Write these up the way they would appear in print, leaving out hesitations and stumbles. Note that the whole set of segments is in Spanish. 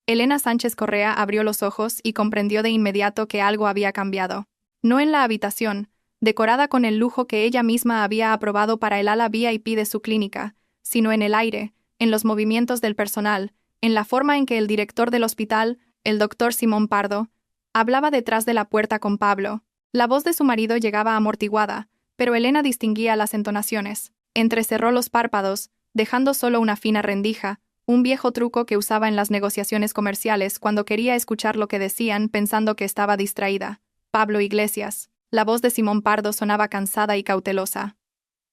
Elena Sánchez Correa abrió los ojos y comprendió de inmediato que algo había cambiado. No en la habitación, decorada con el lujo que ella misma había aprobado para el ala VIP de su clínica, sino en el aire, en los movimientos del personal, en la forma en que el director del hospital, el doctor Simón Pardo, hablaba detrás de la puerta con Pablo. La voz de su marido llegaba amortiguada, pero Elena distinguía las entonaciones. Entrecerró los párpados, dejando solo una fina rendija, un viejo truco que usaba en las negociaciones comerciales cuando quería escuchar lo que decían pensando que estaba distraída. Pablo Iglesias. La voz de Simón Pardo sonaba cansada y cautelosa.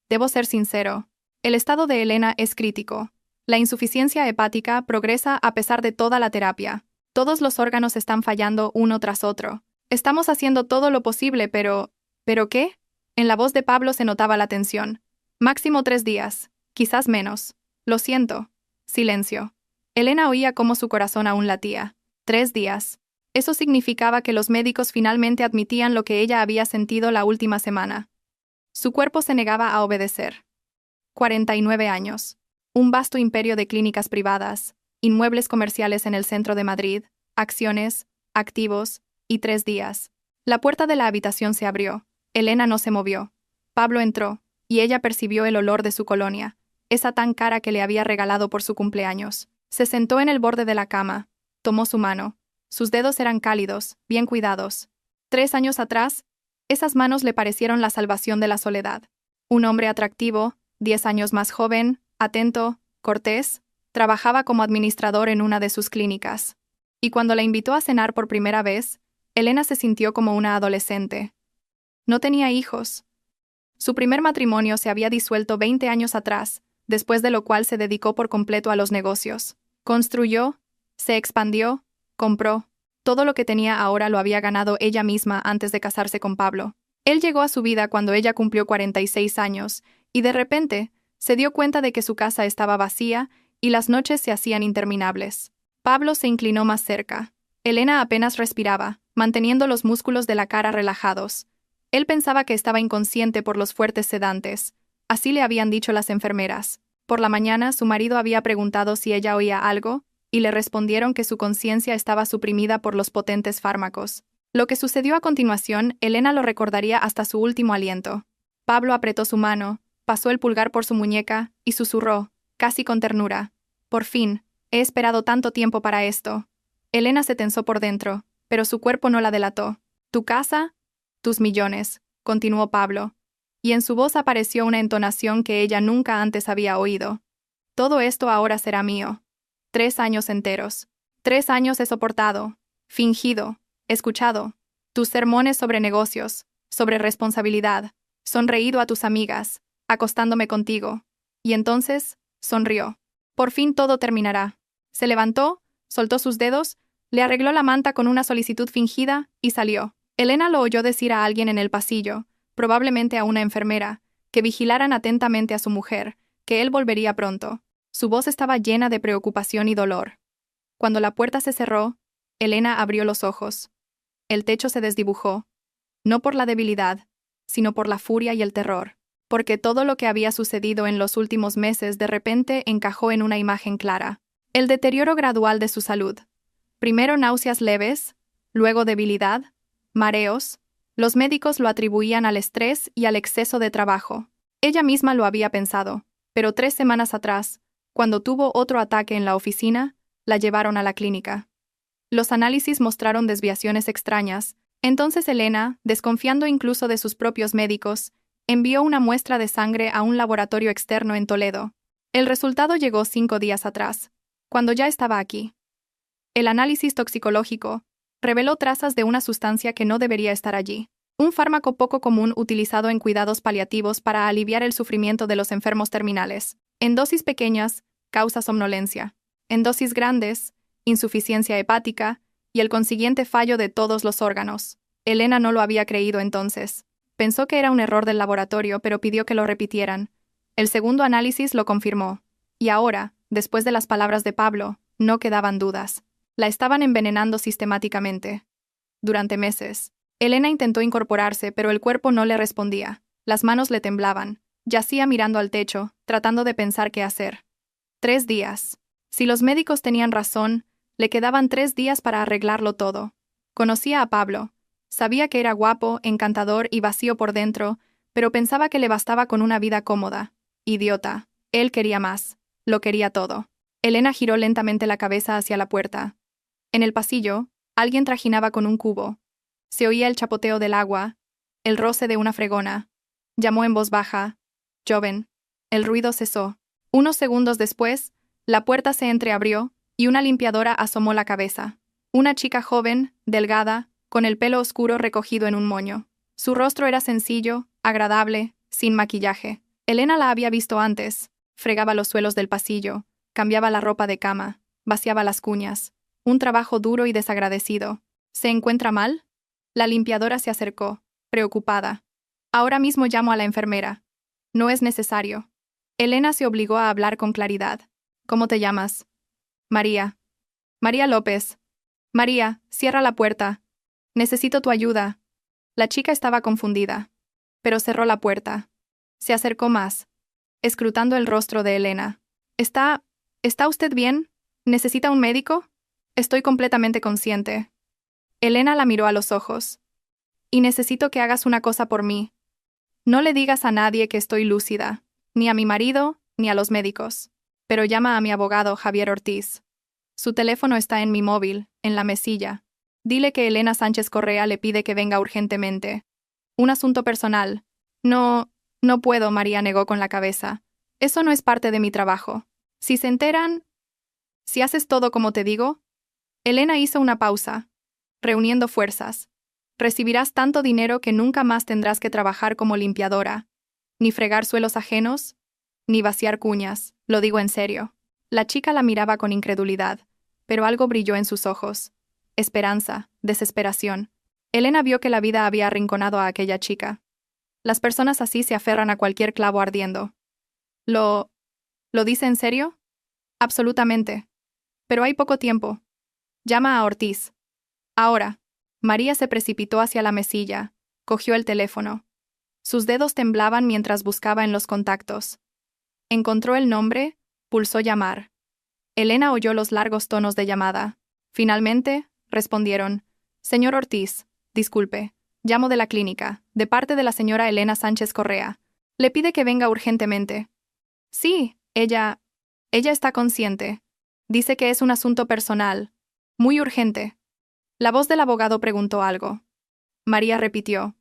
Debo ser sincero. El estado de Elena es crítico. La insuficiencia hepática progresa a pesar de toda la terapia. Todos los órganos están fallando uno tras otro. Estamos haciendo todo lo posible, pero... ¿Pero qué? En la voz de Pablo se notaba la tensión. Máximo 3 días, quizás menos. Lo siento. Silencio. Elena oía cómo su corazón aún latía. 3 días. Eso significaba que los médicos finalmente admitían lo que ella había sentido la última semana. Su cuerpo se negaba a obedecer. 49 años. Un vasto imperio de clínicas privadas, inmuebles comerciales en el centro de Madrid, acciones, activos, y 3 días. La puerta de la habitación se abrió. Elena no se movió. Pablo entró, y ella percibió el olor de su colonia, esa tan cara que le había regalado por su cumpleaños. Se sentó en el borde de la cama, tomó su mano. Sus dedos eran cálidos, bien cuidados. 3 años atrás, esas manos le parecieron la salvación de la soledad. Un hombre atractivo, 10 años más joven, atento, cortés, trabajaba como administrador en una de sus clínicas. Y cuando la invitó a cenar por primera vez, Elena se sintió como una adolescente. No tenía hijos. Su primer matrimonio se había disuelto 20 años atrás, después de lo cual se dedicó por completo a los negocios. Construyó, se expandió, compró. Todo lo que tenía ahora lo había ganado ella misma antes de casarse con Pablo. Él llegó a su vida cuando ella cumplió 46 años, y de repente, se dio cuenta de que su casa estaba vacía y las noches se hacían interminables. Pablo se inclinó más cerca. Elena apenas respiraba, manteniendo los músculos de la cara relajados. Él pensaba que estaba inconsciente por los fuertes sedantes. Así le habían dicho las enfermeras. Por la mañana, su marido había preguntado si ella oía algo, y le respondieron que su conciencia estaba suprimida por los potentes fármacos. Lo que sucedió a continuación, Elena lo recordaría hasta su último aliento. Pablo apretó su mano, pasó el pulgar por su muñeca, y susurró, casi con ternura. Por fin, he esperado tanto tiempo para esto. Elena se tensó por dentro, pero su cuerpo no la delató. ¿Tu casa? Tus millones, continuó Pablo, y en su voz apareció una entonación que ella nunca antes había oído. Todo esto ahora será mío. 3 años enteros. 3 años he soportado, fingido, escuchado, tus sermones sobre negocios, sobre responsabilidad, sonreído a tus amigas, acostándome contigo. Y entonces, sonrió. Por fin todo terminará. Se levantó, soltó sus dedos, le arregló la manta con una solicitud fingida y salió. Elena lo oyó decir a alguien en el pasillo, probablemente a una enfermera, que vigilaran atentamente a su mujer, que él volvería pronto. Su voz estaba llena de preocupación y dolor. Cuando la puerta se cerró, Elena abrió los ojos. El techo se desdibujó, no por la debilidad, sino por la furia y el terror, porque todo lo que había sucedido en los últimos meses de repente encajó en una imagen clara. El deterioro gradual de su salud. Primero náuseas leves, luego debilidad, mareos. Los médicos lo atribuían al estrés y al exceso de trabajo. Ella misma lo había pensado, pero 3 semanas atrás, cuando tuvo otro ataque en la oficina, la llevaron a la clínica. Los análisis mostraron desviaciones extrañas. Entonces Elena, desconfiando incluso de sus propios médicos, envió una muestra de sangre a un laboratorio externo en Toledo. El resultado llegó 5 días atrás, cuando ya estaba aquí. El análisis toxicológico reveló trazas de una sustancia que no debería estar allí. Un fármaco poco común utilizado en cuidados paliativos para aliviar el sufrimiento de los enfermos terminales. En dosis pequeñas, causa somnolencia. En dosis grandes, insuficiencia hepática y el consiguiente fallo de todos los órganos. Elena no lo había creído entonces. Pensó que era un error del laboratorio, pero pidió que lo repitieran. El segundo análisis lo confirmó. Y ahora, después de las palabras de Pablo, no quedaban dudas. La estaban envenenando sistemáticamente. Durante meses, Elena intentó incorporarse, pero el cuerpo no le respondía. Las manos le temblaban. Yacía mirando al techo, tratando de pensar qué hacer. 3 días. Si los médicos tenían razón, Le quedaban 3 días para arreglarlo todo. Conocía a Pablo. Sabía que era guapo, encantador y vacío por dentro, pero pensaba que le bastaba con una vida cómoda. Idiota. Él quería más. Lo quería todo. Elena giró lentamente la cabeza hacia la puerta. En el pasillo, alguien trajinaba con un cubo. Se oía el chapoteo del agua, el roce de una fregona. Llamó en voz baja. «Joven». El ruido cesó. Unos segundos después, la puerta se entreabrió y una limpiadora asomó la cabeza. Una chica joven, delgada, con el pelo oscuro recogido en un moño. Su rostro era sencillo, agradable, sin maquillaje. Elena la había visto antes. Fregaba los suelos del pasillo, cambiaba la ropa de cama, vaciaba las cuñas. Un trabajo duro y desagradecido. ¿Se encuentra mal? La limpiadora se acercó, preocupada. Ahora mismo llamo a la enfermera. No es necesario. Elena se obligó a hablar con claridad. ¿Cómo te llamas? María. María López. María, cierra la puerta. Necesito tu ayuda. La chica estaba confundida, pero cerró la puerta. Se acercó más, escrutando el rostro de Elena. ¿Está usted bien? ¿Necesita un médico? Estoy completamente consciente. Elena la miró a los ojos. Y necesito que hagas una cosa por mí. No le digas a nadie que estoy lúcida, ni a mi marido, ni a los médicos. Pero llama a mi abogado Javier Ortiz. Su teléfono está en mi móvil, en la mesilla. Dile que Elena Sánchez Correa le pide que venga urgentemente. Un asunto personal. No puedo, María negó con la cabeza. Eso no es parte de mi trabajo. Si se enteran... Si haces todo como te digo... Elena hizo una pausa, reuniendo fuerzas. Recibirás tanto dinero que nunca más tendrás que trabajar como limpiadora, ni fregar suelos ajenos, ni vaciar cuñas, lo digo en serio. La chica la miraba con incredulidad, pero algo brilló en sus ojos. Esperanza, desesperación. Elena vio que la vida había arrinconado a aquella chica. Las personas así se aferran a cualquier clavo ardiendo. ¿Lo dice en serio? Absolutamente. Pero hay poco tiempo. Llama a Ortiz. Ahora. María se precipitó hacia la mesilla, cogió el teléfono. Sus dedos temblaban mientras buscaba en los contactos. Encontró el nombre, pulsó llamar. Elena oyó los largos tonos de llamada. Finalmente, respondieron. Señor Ortiz, disculpe, llamo de la clínica, de parte de la señora Elena Sánchez Correa. Le pide que venga urgentemente. Sí, ella está consciente. Dice que es un asunto personal, muy urgente. La voz del abogado preguntó algo. María repitió.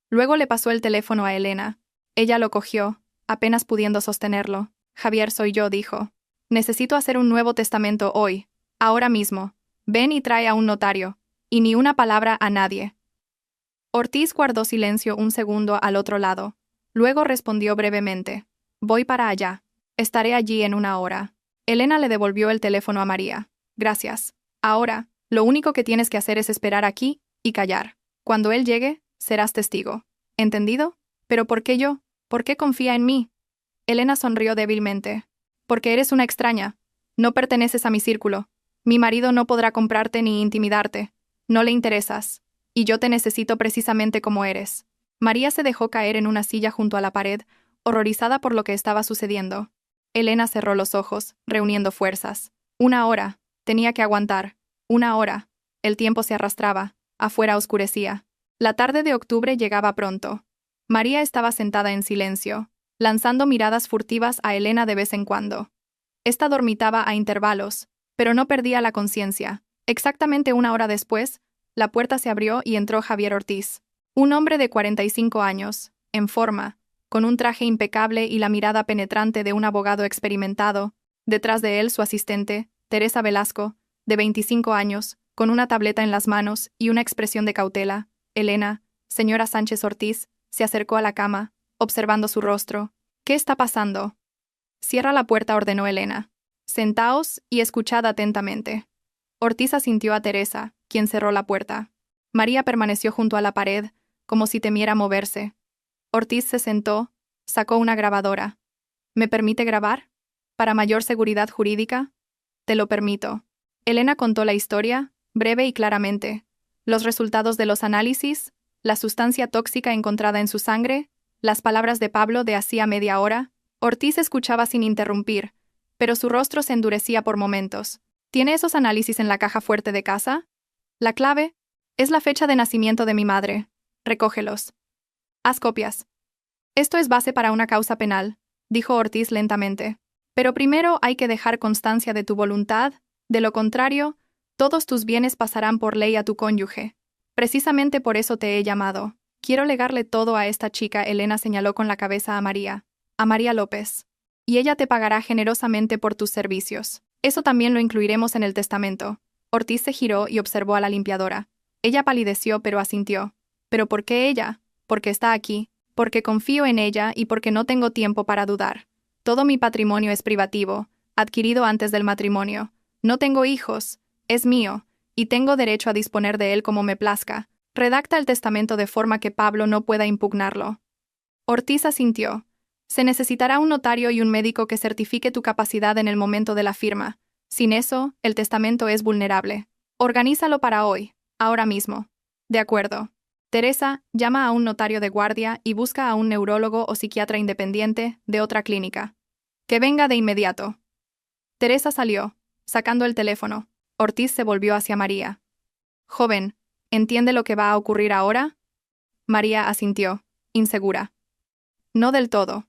Luego le pasó el teléfono a Elena. Ella lo cogió, apenas pudiendo sostenerlo. Javier, soy yo, dijo. Necesito hacer un nuevo testamento hoy, ahora mismo. Ven y trae a un notario. Y ni una palabra a nadie. Ortiz guardó silencio un segundo al otro lado. Luego respondió brevemente. Voy para allá. Estaré allí en 1 hora. Elena le devolvió el teléfono a María. Gracias. Ahora, lo único que tienes que hacer es esperar aquí y callar. Cuando él llegue, serás testigo. ¿Entendido? ¿Pero por qué yo? ¿Por qué confía en mí? Elena sonrió débilmente. Porque eres una extraña. No perteneces a mi círculo. Mi marido no podrá comprarte ni intimidarte. No le interesas. Y yo te necesito precisamente como eres. María se dejó caer en una silla junto a la pared, horrorizada por lo que estaba sucediendo. Elena cerró los ojos, reuniendo fuerzas. 1 hora. Tenía que aguantar. 1 hora. El tiempo se arrastraba. Afuera oscurecía. La tarde de octubre llegaba pronto. María estaba sentada en silencio, lanzando miradas furtivas a Elena de vez en cuando. Esta dormitaba a intervalos, pero no perdía la conciencia. Exactamente 1 hora después, la puerta se abrió y entró Javier Ortiz. Un hombre de 45 años, en forma, con un traje impecable y la mirada penetrante de un abogado experimentado. Detrás de él su asistente, Teresa Velasco, de 25 años, con una tableta en las manos y una expresión de cautela. Elena, señora Sánchez Ortiz, se acercó a la cama, observando su rostro. ¿Qué está pasando? Cierra la puerta, ordenó Elena. Sentaos y escuchad atentamente. Ortiz asintió a Teresa, quien cerró la puerta. María permaneció junto a la pared, como si temiera moverse. Ortiz se sentó, sacó una grabadora. ¿Me permite grabar? ¿Para mayor seguridad jurídica? Te lo permito. Elena contó la historia, breve y claramente. Los resultados de los análisis, la sustancia tóxica encontrada en su sangre, las palabras de Pablo de hacía media hora. Ortiz escuchaba sin interrumpir, pero su rostro se endurecía por momentos. ¿Tiene esos análisis en la caja fuerte de casa? La clave es la fecha de nacimiento de mi madre. Recógelos. Haz copias. Esto es base para una causa penal, dijo Ortiz lentamente. Pero primero hay que dejar constancia de tu voluntad, de lo contrario, todos tus bienes pasarán por ley a tu cónyuge. Precisamente por eso te he llamado. Quiero legarle todo a esta chica, Elena señaló con la cabeza a María López. Y ella te pagará generosamente por tus servicios. Eso también lo incluiremos en el testamento. Ortiz se giró y observó a la limpiadora. Ella palideció pero asintió. ¿Pero por qué ella? Porque está aquí, porque confío en ella y porque no tengo tiempo para dudar. Todo mi patrimonio es privativo, adquirido antes del matrimonio. No tengo hijos, es mío, y tengo derecho a disponer de él como me plazca. Redacta el testamento de forma que Pablo no pueda impugnarlo. Ortiz asintió. Se necesitará un notario y un médico que certifique tu capacidad en el momento de la firma. Sin eso, el testamento es vulnerable. Organízalo para hoy, ahora mismo. De acuerdo. Teresa, llama a un notario de guardia y busca a un neurólogo o psiquiatra independiente de otra clínica. Que venga de inmediato. Teresa salió, sacando el teléfono. Ortiz se volvió hacia María. Joven, ¿entiende lo que va a ocurrir ahora? María asintió, insegura. No del todo.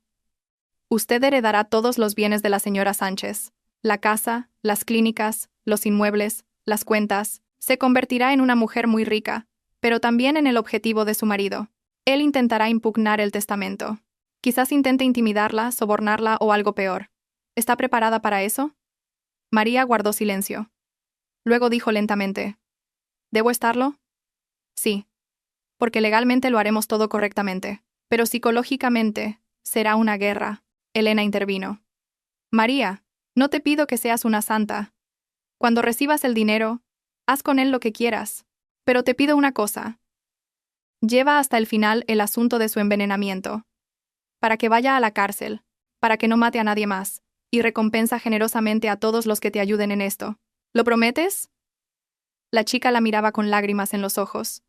Usted heredará todos los bienes de la señora Sánchez. La casa, las clínicas, los inmuebles, las cuentas. Se convertirá en una mujer muy rica, pero también en el objetivo de su marido. Él intentará impugnar el testamento. Quizás intente intimidarla, sobornarla o algo peor. ¿Está preparada para eso? María guardó silencio. Luego dijo lentamente. ¿Debo estarlo? Sí. Porque legalmente lo haremos todo correctamente. Pero psicológicamente, será una guerra. Elena intervino. María, no te pido que seas una santa. Cuando recibas el dinero, haz con él lo que quieras. Pero te pido una cosa. Lleva hasta el final el asunto de su envenenamiento. Para que vaya a la cárcel, para que no mate a nadie más, y recompensa generosamente a todos los que te ayuden en esto. ¿Lo prometes? La chica la miraba con lágrimas en los ojos.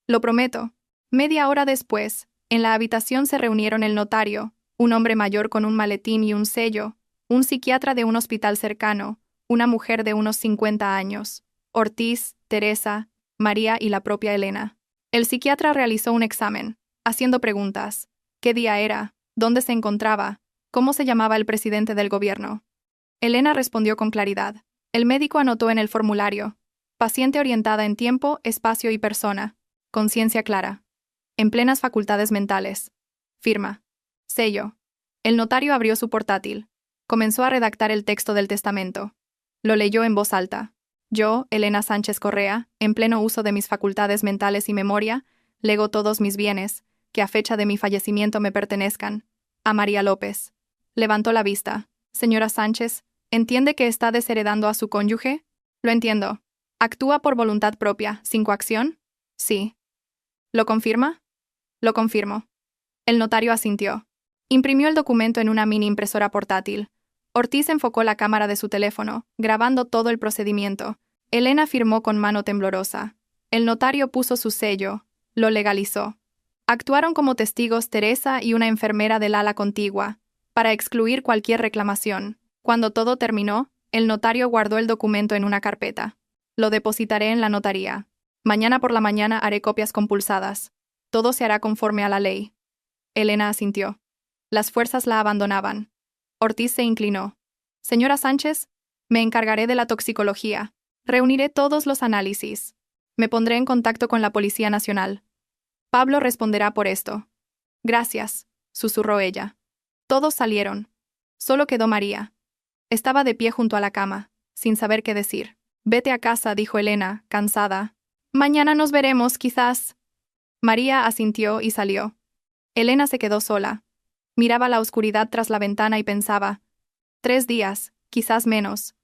Lo prometo. Media hora después, en la habitación se reunieron el notario, un hombre mayor con un maletín y un sello, un psiquiatra de un hospital cercano, una mujer de unos 50 años, Ortiz, Teresa, María y la propia Elena. El psiquiatra realizó un examen, haciendo preguntas. ¿Qué día era? ¿Dónde se encontraba? ¿Cómo se llamaba el presidente del gobierno? Elena respondió con claridad. El médico anotó en el formulario. Paciente orientada en tiempo, espacio y persona. Conciencia clara. En plenas facultades mentales. Firma. Sello. El notario abrió su portátil. Comenzó a redactar el texto del testamento. Lo leyó en voz alta. Yo, Elena Sánchez Correa, en pleno uso de mis facultades mentales y memoria, lego todos mis bienes, que a fecha de mi fallecimiento me pertenezcan, a María López. Levantó la vista. Señora Sánchez, ¿entiende que está desheredando a su cónyuge? Lo entiendo. ¿Actúa por voluntad propia, sin coacción? Sí. ¿Lo confirma? Lo confirmo. El notario asintió. Imprimió el documento en una mini impresora portátil. Ortiz enfocó la cámara de su teléfono, grabando todo el procedimiento. Elena firmó con mano temblorosa. El notario puso su sello. Lo legalizó. Actuaron como testigos Teresa y una enfermera del ala contigua, para excluir cualquier reclamación. Cuando todo terminó, el notario guardó el documento en una carpeta. Lo depositaré en la notaría. Mañana por la mañana haré copias compulsadas. Todo se hará conforme a la ley. Elena asintió. Las fuerzas la abandonaban. Ortiz se inclinó. Señora Sánchez, me encargaré de la toxicología. Reuniré todos los análisis. Me pondré en contacto con la Policía Nacional. Pablo responderá por esto. Gracias, susurró ella. Todos salieron. Solo quedó María. Estaba de pie junto a la cama, sin saber qué decir. Vete a casa, dijo Elena, cansada. Mañana nos veremos, quizás. María asintió y salió. Elena se quedó sola. Miraba la oscuridad tras la ventana y pensaba. 3 días, quizás menos.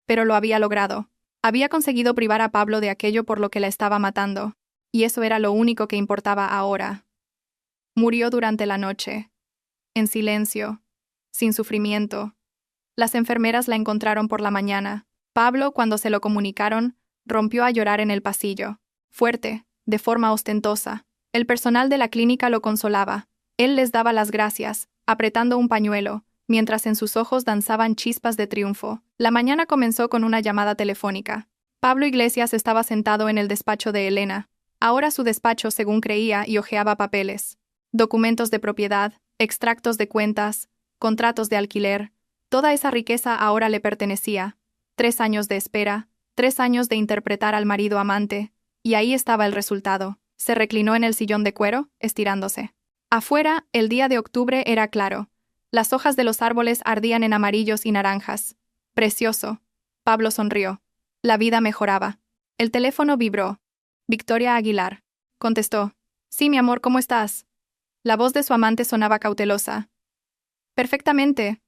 Pero lo había logrado. Había conseguido privar a Pablo de aquello por lo que la estaba matando. Y eso era lo único que importaba ahora. Murió durante la noche. En silencio. Sin sufrimiento. Las enfermeras la encontraron por la mañana. Pablo, cuando se lo comunicaron, rompió a llorar en el pasillo. Fuerte, de forma ostentosa. El personal de la clínica lo consolaba. Él les daba las gracias, apretando un pañuelo, mientras en sus ojos danzaban chispas de triunfo. La mañana comenzó con una llamada telefónica. Pablo Iglesias estaba sentado en el despacho de Elena. Ahora su despacho, según creía, y hojeaba papeles. Documentos de propiedad, extractos de cuentas, contratos de alquiler. Toda esa riqueza ahora le pertenecía. 3 años de espera, 3 años de interpretar al marido amante, y ahí estaba el resultado. Se reclinó en el sillón de cuero, estirándose. Afuera, el día de octubre era claro. Las hojas de los árboles ardían en amarillos y naranjas. Precioso. Pablo sonrió. La vida mejoraba. El teléfono vibró. Victoria Aguilar. Contestó. Sí, mi amor, ¿cómo estás? La voz de su amante sonaba cautelosa. Perfectamente.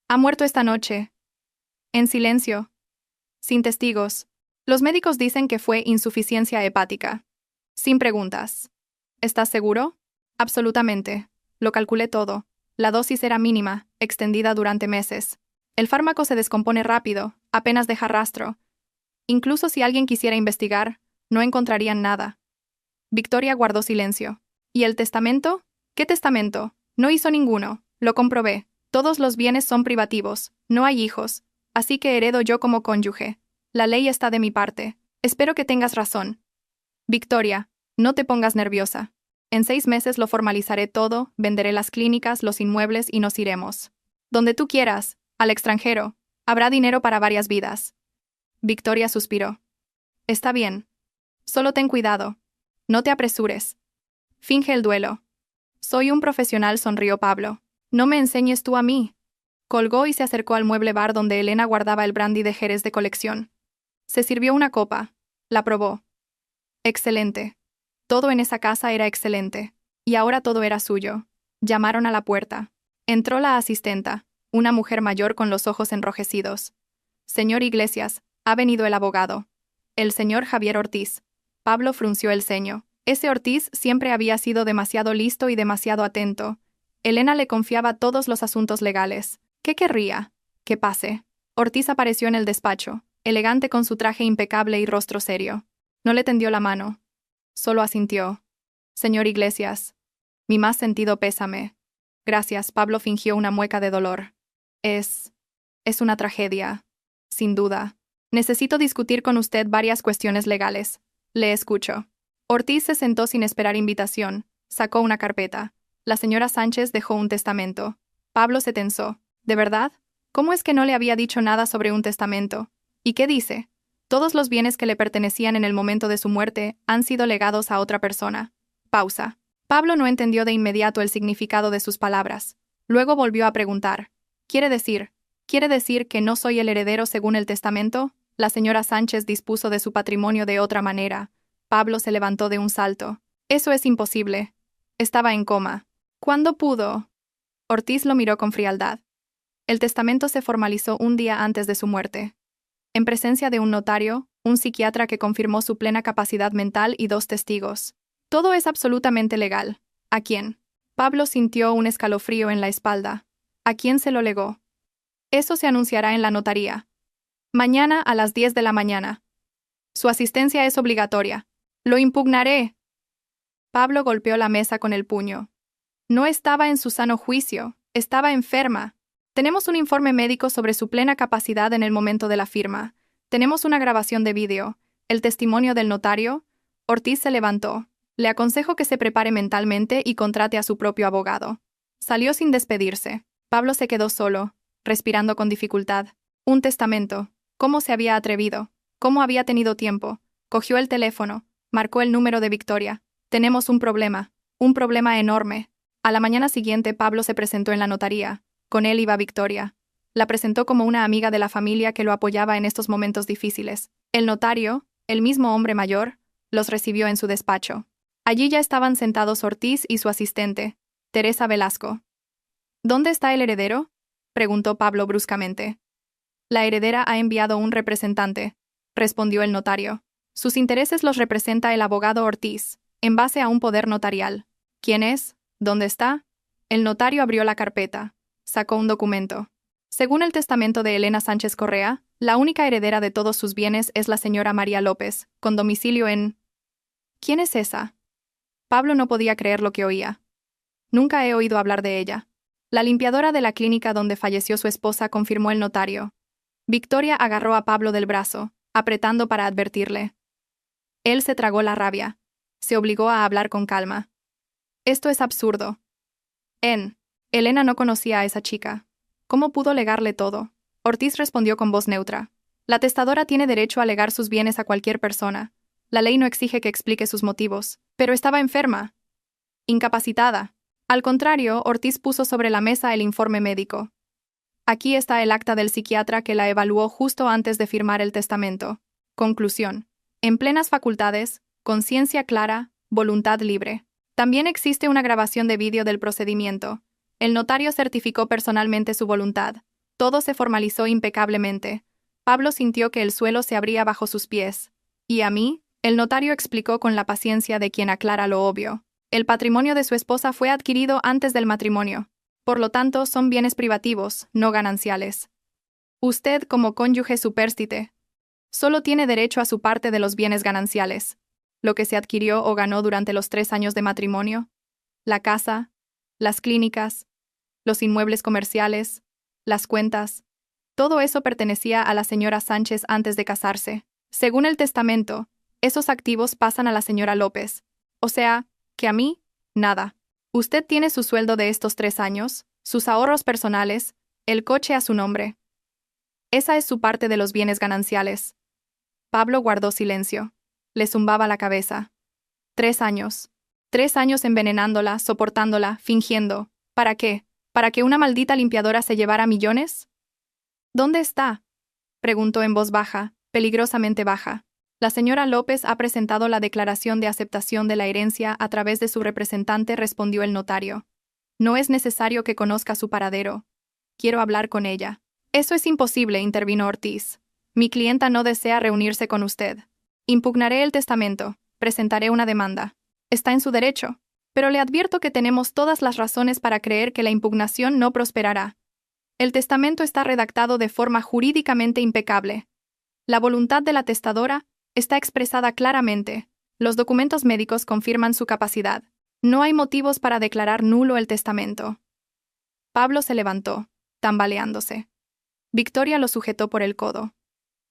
Ha muerto esta noche. En silencio. Sin testigos. Los médicos dicen que fue insuficiencia hepática. Sin preguntas. ¿Estás seguro? Absolutamente. Lo calculé todo. La dosis era mínima, extendida durante meses. El fármaco se descompone rápido, apenas deja rastro. Incluso si alguien quisiera investigar, no encontrarían nada. Victoria guardó silencio. ¿Y el testamento? ¿Qué testamento? No hizo ninguno. Lo comprobé. Todos los bienes son privativos. No hay hijos. Así que heredo yo como cónyuge. La ley está de mi parte. Espero que tengas razón. Victoria, no te pongas nerviosa. En 6 meses lo formalizaré todo, venderé las clínicas, los inmuebles y nos iremos. Donde tú quieras, al extranjero. Habrá dinero para varias vidas. Victoria suspiró. Está bien. Solo ten cuidado. No te apresures. Finge el duelo. Soy un profesional, sonrió Pablo. No me enseñes tú a mí. Colgó y se acercó al mueble bar donde Elena guardaba el brandy de Jerez de colección. Se sirvió una copa. La probó. Excelente. Todo en esa casa era excelente. Y ahora todo era suyo. Llamaron a la puerta. Entró la asistenta, una mujer mayor con los ojos enrojecidos. Señor Iglesias, ha venido el abogado. El señor Javier Ortiz. Pablo frunció el ceño. Ese Ortiz siempre había sido demasiado listo y demasiado atento. Elena le confiaba todos los asuntos legales. ¿Qué querría? Que pase. Ortiz apareció en el despacho, elegante con su traje impecable y rostro serio. No le tendió la mano. Solo asintió. Señor Iglesias. Mi más sentido pésame. Gracias, Pablo fingió una mueca de dolor. Es una tragedia. Sin duda. Necesito discutir con usted varias cuestiones legales. Le escucho. Ortiz se sentó sin esperar invitación. Sacó una carpeta. La señora Sánchez dejó un testamento. Pablo se tensó. ¿De verdad? ¿Cómo es que no le había dicho nada sobre un testamento? ¿Y qué dice? Todos los bienes que le pertenecían en el momento de su muerte han sido legados a otra persona. Pausa. Pablo no entendió de inmediato el significado de sus palabras. Luego volvió a preguntar. ¿Quiere decir que no soy el heredero según el testamento? La señora Sánchez dispuso de su patrimonio de otra manera. Pablo se levantó de un salto. Eso es imposible. Estaba en coma. ¿Cuándo pudo? Ortiz lo miró con frialdad. El testamento se formalizó un día antes de su muerte. En presencia de un notario, un psiquiatra que confirmó su plena capacidad mental y 2 testigos. Todo es absolutamente legal. ¿A quién? Pablo sintió un escalofrío en la espalda. ¿A quién se lo legó? Eso se anunciará en la notaría. Mañana a las 10 de la mañana. Su asistencia es obligatoria. Lo impugnaré. Pablo golpeó la mesa con el puño. No estaba en su sano juicio, estaba enferma. Tenemos un informe médico sobre su plena capacidad en el momento de la firma. Tenemos una grabación de vídeo, el testimonio del notario. Ortiz se levantó. Le aconsejo que se prepare mentalmente y contrate a su propio abogado. Salió sin despedirse. Pablo se quedó solo, respirando con dificultad. Un testamento. ¿Cómo se había atrevido? ¿Cómo había tenido tiempo? Cogió el teléfono, marcó el número de Victoria. Tenemos un problema enorme. A la mañana siguiente Pablo se presentó en la notaría. Con él iba Victoria. La presentó como una amiga de la familia que lo apoyaba en estos momentos difíciles. El notario, el mismo hombre mayor, los recibió en su despacho. Allí ya estaban sentados Ortiz y su asistente, Teresa Velasco. ¿Dónde está el heredero?, preguntó Pablo bruscamente. La heredera ha enviado un representante, respondió el notario. Sus intereses los representa el abogado Ortiz, en base a un poder notarial. ¿Quién es? ¿Dónde está? El notario abrió la carpeta. Sacó un documento. Según el testamento de Elena Sánchez Correa, la única heredera de todos sus bienes es la señora María López, con domicilio en... ¿Quién es esa? Pablo no podía creer lo que oía. Nunca he oído hablar de ella. La limpiadora de la clínica donde falleció su esposa confirmó el notario. Victoria agarró a Pablo del brazo, apretando para advertirle. Él se tragó la rabia. Se obligó a hablar con calma. Esto es absurdo. Elena no conocía a esa chica. ¿Cómo pudo legarle todo? Ortiz respondió con voz neutra. La testadora tiene derecho a legar sus bienes a cualquier persona. La ley no exige que explique sus motivos. Pero estaba enferma. Incapacitada. Al contrario, Ortiz puso sobre la mesa el informe médico. Aquí está el acta del psiquiatra que la evaluó justo antes de firmar el testamento. Conclusión. En plenas facultades, conciencia clara, voluntad libre. También existe una grabación de vídeo del procedimiento. El notario certificó personalmente su voluntad. Todo se formalizó impecablemente. Pablo sintió que el suelo se abría bajo sus pies. ¿Y a mí? El notario explicó con la paciencia de quien aclara lo obvio. El patrimonio de su esposa fue adquirido antes del matrimonio. Por lo tanto, son bienes privativos, no gananciales. Usted, como cónyuge supérstite, solo tiene derecho a su parte de los bienes gananciales. Lo que se adquirió o ganó durante los 3 años de matrimonio, la casa, las clínicas, los inmuebles comerciales, las cuentas, todo eso pertenecía a la señora Sánchez antes de casarse. Según el testamento, esos activos pasan a la señora López. O sea, que a mí, nada. Usted tiene su sueldo de estos 3 años, sus ahorros personales, el coche a su nombre. Esa es su parte de los bienes gananciales. Pablo guardó silencio. Le zumbaba la cabeza. 3 años. 3 años envenenándola, soportándola, fingiendo. ¿Para qué? ¿Para que una maldita limpiadora se llevara millones? ¿Dónde está? Preguntó en voz baja, peligrosamente baja. La señora López ha presentado la declaración de aceptación de la herencia a través de su representante, respondió el notario. No es necesario que conozca su paradero. Quiero hablar con ella. Eso es imposible, intervino Ortiz. Mi clienta no desea reunirse con usted. Impugnaré el testamento, presentaré una demanda. Está en su derecho, pero le advierto que tenemos todas las razones para creer que la impugnación no prosperará. El testamento está redactado de forma jurídicamente impecable. La voluntad de la testadora está expresada claramente. Los documentos médicos confirman su capacidad. No hay motivos para declarar nulo el testamento. Pablo se levantó, tambaleándose. Victoria lo sujetó por el codo.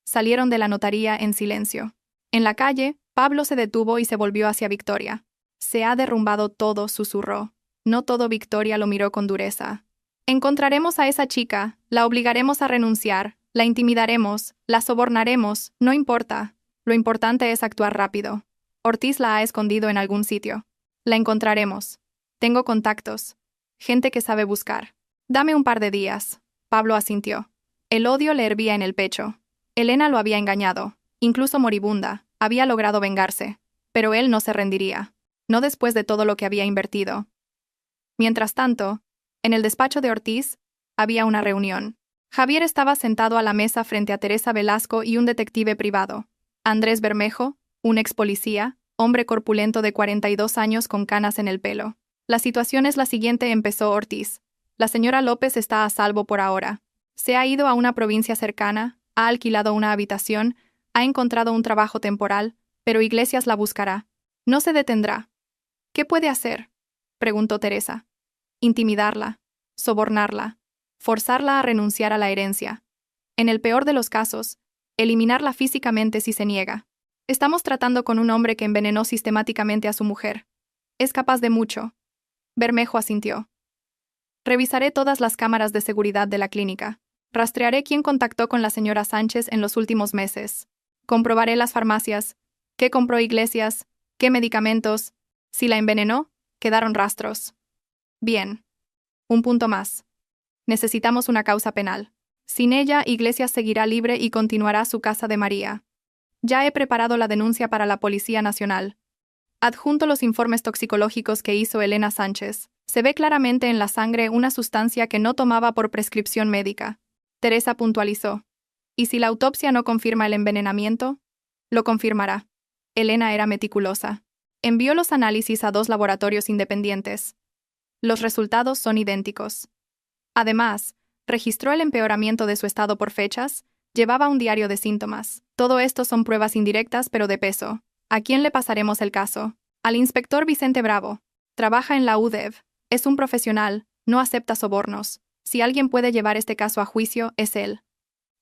Salieron de la notaría en silencio. En la calle, Pablo se detuvo y se volvió hacia Victoria. Se ha derrumbado todo, susurró. No todo. Victoria lo miró con dureza. Encontraremos a esa chica, la obligaremos a renunciar, la intimidaremos, la sobornaremos, no importa. Lo importante es actuar rápido. Ortiz la ha escondido en algún sitio. La encontraremos. Tengo contactos. Gente que sabe buscar. Dame un par de días. Pablo asintió. El odio le hervía en el pecho. Elena lo había engañado. Incluso moribunda, había logrado vengarse. Pero él no se rendiría. No después de todo lo que había invertido. Mientras tanto, en el despacho de Ortiz, había una reunión. Javier estaba sentado a la mesa frente a Teresa Velasco y un detective privado. Andrés Bermejo, un ex policía, hombre corpulento de 42 años con canas en el pelo. La situación es la siguiente, empezó Ortiz. La señora López está a salvo por ahora. Se ha ido a una provincia cercana, ha alquilado una habitación, ha encontrado un trabajo temporal, pero Iglesias la buscará. No se detendrá. ¿Qué puede hacer?, preguntó Teresa. Intimidarla, sobornarla, forzarla a renunciar a la herencia. En el peor de los casos, eliminarla físicamente si se niega. Estamos tratando con un hombre que envenenó sistemáticamente a su mujer. Es capaz de mucho. Bermejo asintió. Revisaré todas las cámaras de seguridad de la clínica. Rastrearé quién contactó con la señora Sánchez en los últimos meses. Comprobaré las farmacias, qué compró Iglesias, qué medicamentos. Si la envenenó, quedaron rastros. Bien. Un punto más. Necesitamos una causa penal. Sin ella, Iglesias seguirá libre y continuará su casa de María. Ya he preparado la denuncia para la Policía Nacional. Adjunto los informes toxicológicos que hizo Elena Sánchez. Se ve claramente en la sangre una sustancia que no tomaba por prescripción médica. Teresa puntualizó. ¿Y si la autopsia no confirma el envenenamiento? Lo confirmará. Elena era meticulosa. Envió los análisis a 2 laboratorios independientes. Los resultados son idénticos. Además, registró el empeoramiento de su estado por fechas, llevaba un diario de síntomas. Todo esto son pruebas indirectas pero de peso. ¿A quién le pasaremos el caso? Al inspector Vicente Bravo. Trabaja en la UDEV. Es un profesional, No acepta sobornos. Si alguien puede llevar este caso a juicio, es él.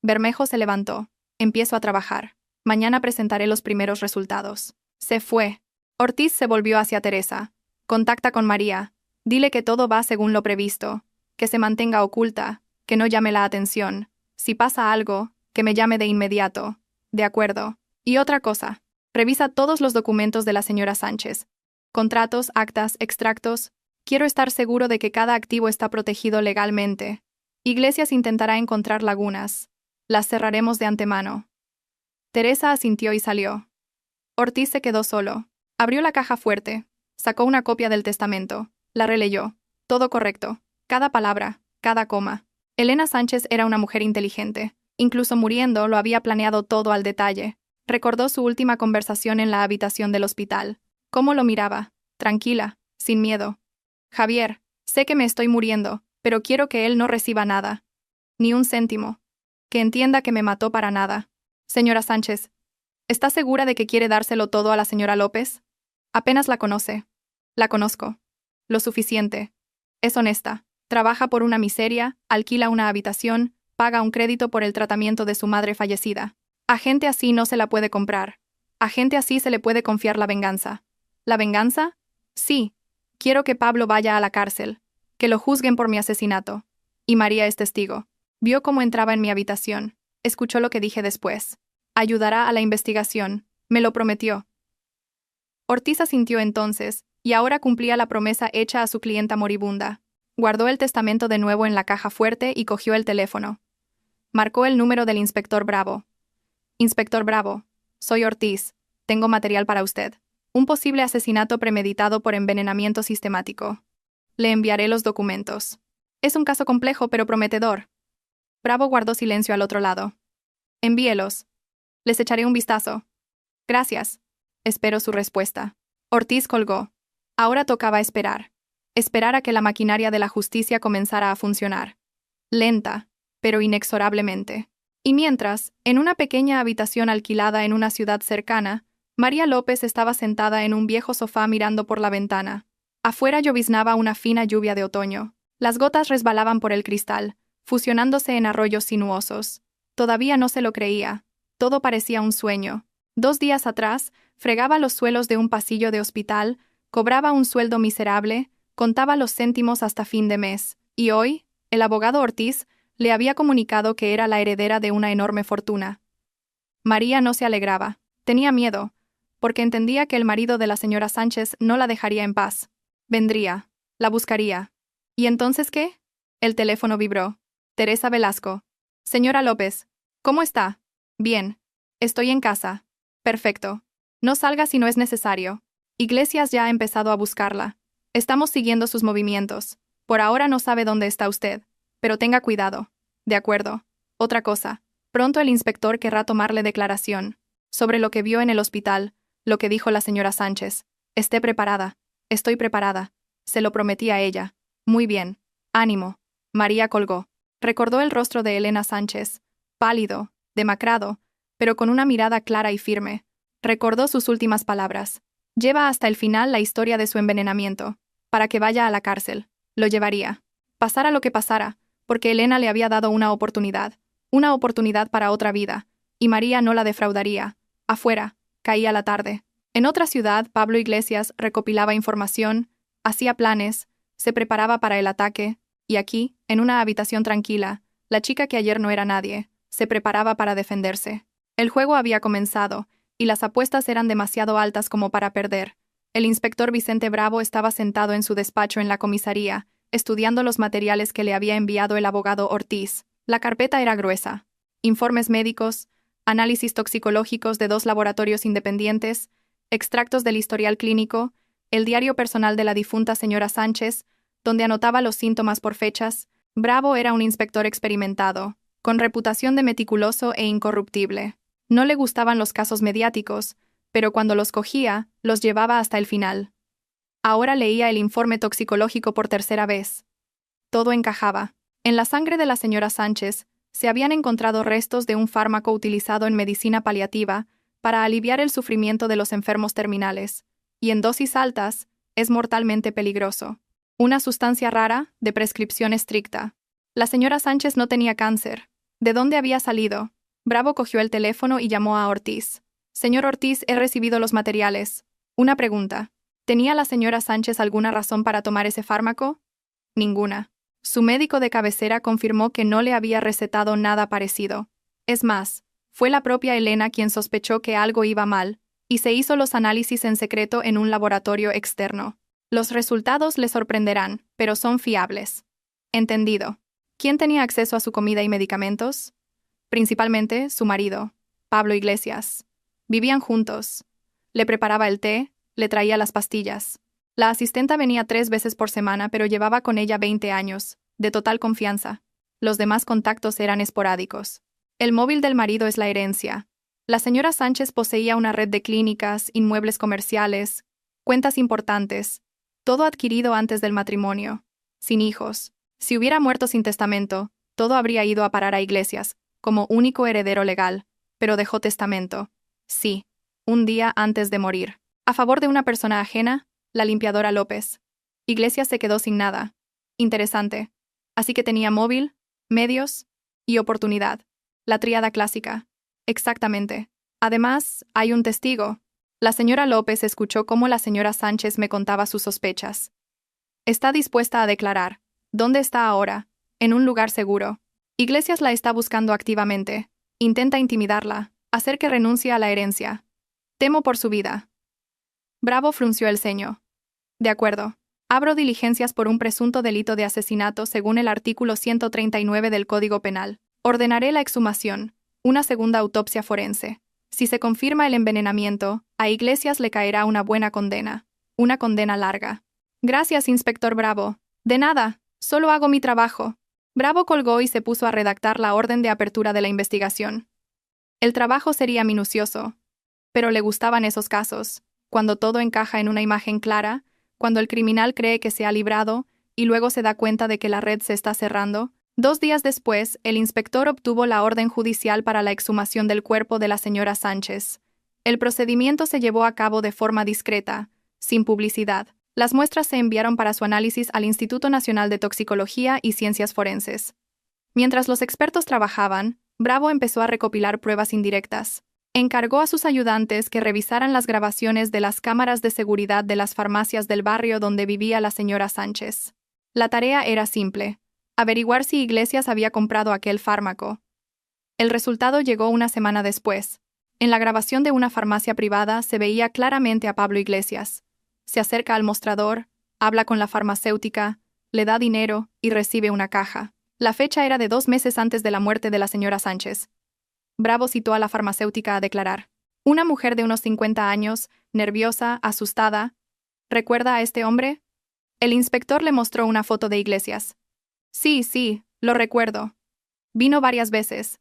Bermejo se levantó. Empiezo a trabajar. Mañana presentaré los primeros resultados. Se fue. Ortiz se volvió hacia Teresa. Contacta con María. Dile que todo va según lo previsto. Que se mantenga oculta. Que no llame la atención. Si pasa algo, que me llame de inmediato. De acuerdo. Y otra cosa. Revisa todos los documentos de la señora Sánchez. Contratos, actas, extractos. Quiero estar seguro de que cada activo está protegido legalmente. Iglesias intentará encontrar lagunas. Las cerraremos de antemano. Teresa asintió y salió. Ortiz se quedó solo. Abrió la caja fuerte. Sacó una copia del testamento. La releyó. Todo correcto. Cada palabra, cada coma. Elena Sánchez era una mujer inteligente. Incluso muriendo lo había planeado todo al detalle. Recordó su última conversación en la habitación del hospital. Cómo lo miraba. Tranquila, sin miedo. Javier, sé que me estoy muriendo, pero quiero que él no reciba nada. Ni un céntimo. Que entienda que me mató para nada. Señora Sánchez, ¿está segura de que quiere dárselo todo a la señora López? Apenas la conoce. La conozco. Lo suficiente. Es honesta. Trabaja por una miseria, alquila una habitación, paga un crédito por el tratamiento de su madre fallecida. A gente así no se la puede comprar. A gente así se le puede confiar la venganza. ¿La venganza? Sí. Quiero que Pablo vaya a la cárcel. Que lo juzguen por mi asesinato. Y María es testigo. Vio cómo entraba en mi habitación. Escuchó lo que dije después. Ayudará a la investigación. Me lo prometió. Ortiz asintió entonces, y ahora cumplía la promesa hecha a su clienta moribunda. Guardó el testamento de nuevo en la caja fuerte y cogió el teléfono. Marcó el número del inspector Bravo. Inspector Bravo, soy Ortiz. Tengo material para usted. Un posible asesinato premeditado por envenenamiento sistemático. Le enviaré los documentos. Es un caso complejo pero prometedor. Bravo guardó silencio al otro lado. Envíelos. Les echaré un vistazo. Gracias. Espero su respuesta. Ortiz colgó. Ahora tocaba esperar. Esperar a que la maquinaria de la justicia comenzara a funcionar. Lenta, pero inexorablemente. Y mientras, en una pequeña habitación alquilada en una ciudad cercana, María López estaba sentada en un viejo sofá mirando por la ventana. Afuera lloviznaba una fina lluvia de otoño. Las gotas resbalaban por el cristal, fusionándose en arroyos sinuosos. Todavía no se lo creía. Todo parecía un sueño. 2 días atrás, fregaba los suelos de un pasillo de hospital, cobraba un sueldo miserable, contaba los céntimos hasta fin de mes. Y hoy, el abogado Ortiz le había comunicado que era la heredera de una enorme fortuna. María no se alegraba. Tenía miedo, porque entendía que el marido de la señora Sánchez no la dejaría en paz. Vendría. La buscaría. ¿Y entonces qué? El teléfono vibró. Teresa Velasco. Señora López. ¿Cómo está? Bien. Estoy en casa. Perfecto. No salga si no es necesario. Iglesias ya ha empezado a buscarla. Estamos siguiendo sus movimientos. Por ahora no sabe dónde está usted. Pero tenga cuidado. De acuerdo. Otra cosa. Pronto el inspector querrá tomarle declaración. Sobre lo que vio en el hospital, lo que dijo la señora Sánchez. Esté preparada. Estoy preparada. Se lo prometí a ella. Muy bien. Ánimo. María colgó. Recordó el rostro de Elena Sánchez. Pálido, demacrado, pero con una mirada clara y firme. Recordó sus últimas palabras. Lleva hasta el final la historia de su envenenamiento. Para que vaya a la cárcel. Lo llevaría. Pasara lo que pasara, porque Elena le había dado una oportunidad para otra vida, y María no la defraudaría. Afuera, caía la tarde. En otra ciudad, Pablo Iglesias recopilaba información, hacía planes, se preparaba para el ataque, y aquí, en una habitación tranquila, la chica que ayer no era nadie, se preparaba para defenderse. El juego había comenzado, y las apuestas eran demasiado altas como para perder. El inspector Vicente Bravo estaba sentado en su despacho en la comisaría, estudiando los materiales que le había enviado el abogado Ortiz. La carpeta era gruesa. Informes médicos, análisis toxicológicos de 2 laboratorios independientes, extractos del historial clínico, el diario personal de la difunta señora Sánchez, donde anotaba los síntomas por fechas. Bravo era un inspector experimentado, con reputación de meticuloso e incorruptible. No le gustaban los casos mediáticos, pero cuando los cogía, los llevaba hasta el final. Ahora leía el informe toxicológico por 3ª vez. Todo encajaba. En la sangre de la señora Sánchez se habían encontrado restos de un fármaco utilizado en medicina paliativa para aliviar el sufrimiento de los enfermos terminales, y en dosis altas es mortalmente peligroso. Una sustancia rara, de prescripción estricta. La señora Sánchez no tenía cáncer. ¿De dónde había salido? Bravo cogió el teléfono y llamó a Ortiz. Señor Ortiz, he recibido los materiales. Una pregunta. ¿Tenía la señora Sánchez alguna razón para tomar ese fármaco? Ninguna. Su médico de cabecera confirmó que no le había recetado nada parecido. Es más, fue la propia Elena quien sospechó que algo iba mal, y se hizo los análisis en secreto en un laboratorio externo. Los resultados le sorprenderán, pero son fiables. Entendido. ¿Quién tenía acceso a su comida y medicamentos? Principalmente su marido, Pablo Iglesias. Vivían juntos. Le preparaba el té, le traía las pastillas. La asistenta venía 3 veces por semana, pero llevaba con ella 20 años, de total confianza. Los demás contactos eran esporádicos. El móvil del marido es la herencia. La señora Sánchez poseía una red de clínicas, inmuebles comerciales, cuentas importantes, todo adquirido antes del matrimonio, sin hijos. Si hubiera muerto sin testamento, todo habría ido a parar a Iglesias, como único heredero legal, pero dejó testamento. Sí, un día antes de morir. A favor de una persona ajena, la limpiadora López. Iglesias se quedó sin nada. Interesante. Así que tenía móvil, medios y oportunidad. La tríada clásica. Exactamente. Además, hay un testigo. La señora López escuchó cómo la señora Sánchez me contaba sus sospechas. Está dispuesta a declarar. ¿Dónde está ahora? En un lugar seguro. Iglesias la está buscando activamente. Intenta intimidarla, hacer que renuncie a la herencia. Temo por su vida. Bravo frunció el ceño. De acuerdo. Abro diligencias por un presunto delito de asesinato según el artículo 139 del Código Penal. Ordenaré la exhumación, una segunda autopsia forense. Si se confirma el envenenamiento, a Iglesias le caerá una buena condena. Una condena larga. Gracias, inspector Bravo. De nada, solo hago mi trabajo. Bravo colgó y se puso a redactar la orden de apertura de la investigación. El trabajo sería minucioso, pero le gustaban esos casos, cuando todo encaja en una imagen clara, cuando el criminal cree que se ha librado y luego se da cuenta de que la red se está cerrando. 2 días después, el inspector obtuvo la orden judicial para la exhumación del cuerpo de la señora Sánchez. El procedimiento se llevó a cabo de forma discreta, sin publicidad. Las muestras se enviaron para su análisis al Instituto Nacional de Toxicología y Ciencias Forenses. Mientras los expertos trabajaban, Bravo empezó a recopilar pruebas indirectas. Encargó a sus ayudantes que revisaran las grabaciones de las cámaras de seguridad de las farmacias del barrio donde vivía la señora Sánchez. La tarea era simple: averiguar si Iglesias había comprado aquel fármaco. El resultado llegó una semana después. En la grabación de una farmacia privada se veía claramente a Pablo Iglesias. Se acerca al mostrador, habla con la farmacéutica, le da dinero y recibe una caja. La fecha era de 2 meses antes de la muerte de la señora Sánchez. Bravo citó a la farmacéutica a declarar. Una mujer de unos 50 años, nerviosa, asustada. ¿Recuerda a este hombre? El inspector le mostró una foto de Iglesias. Sí, lo recuerdo. Vino varias veces.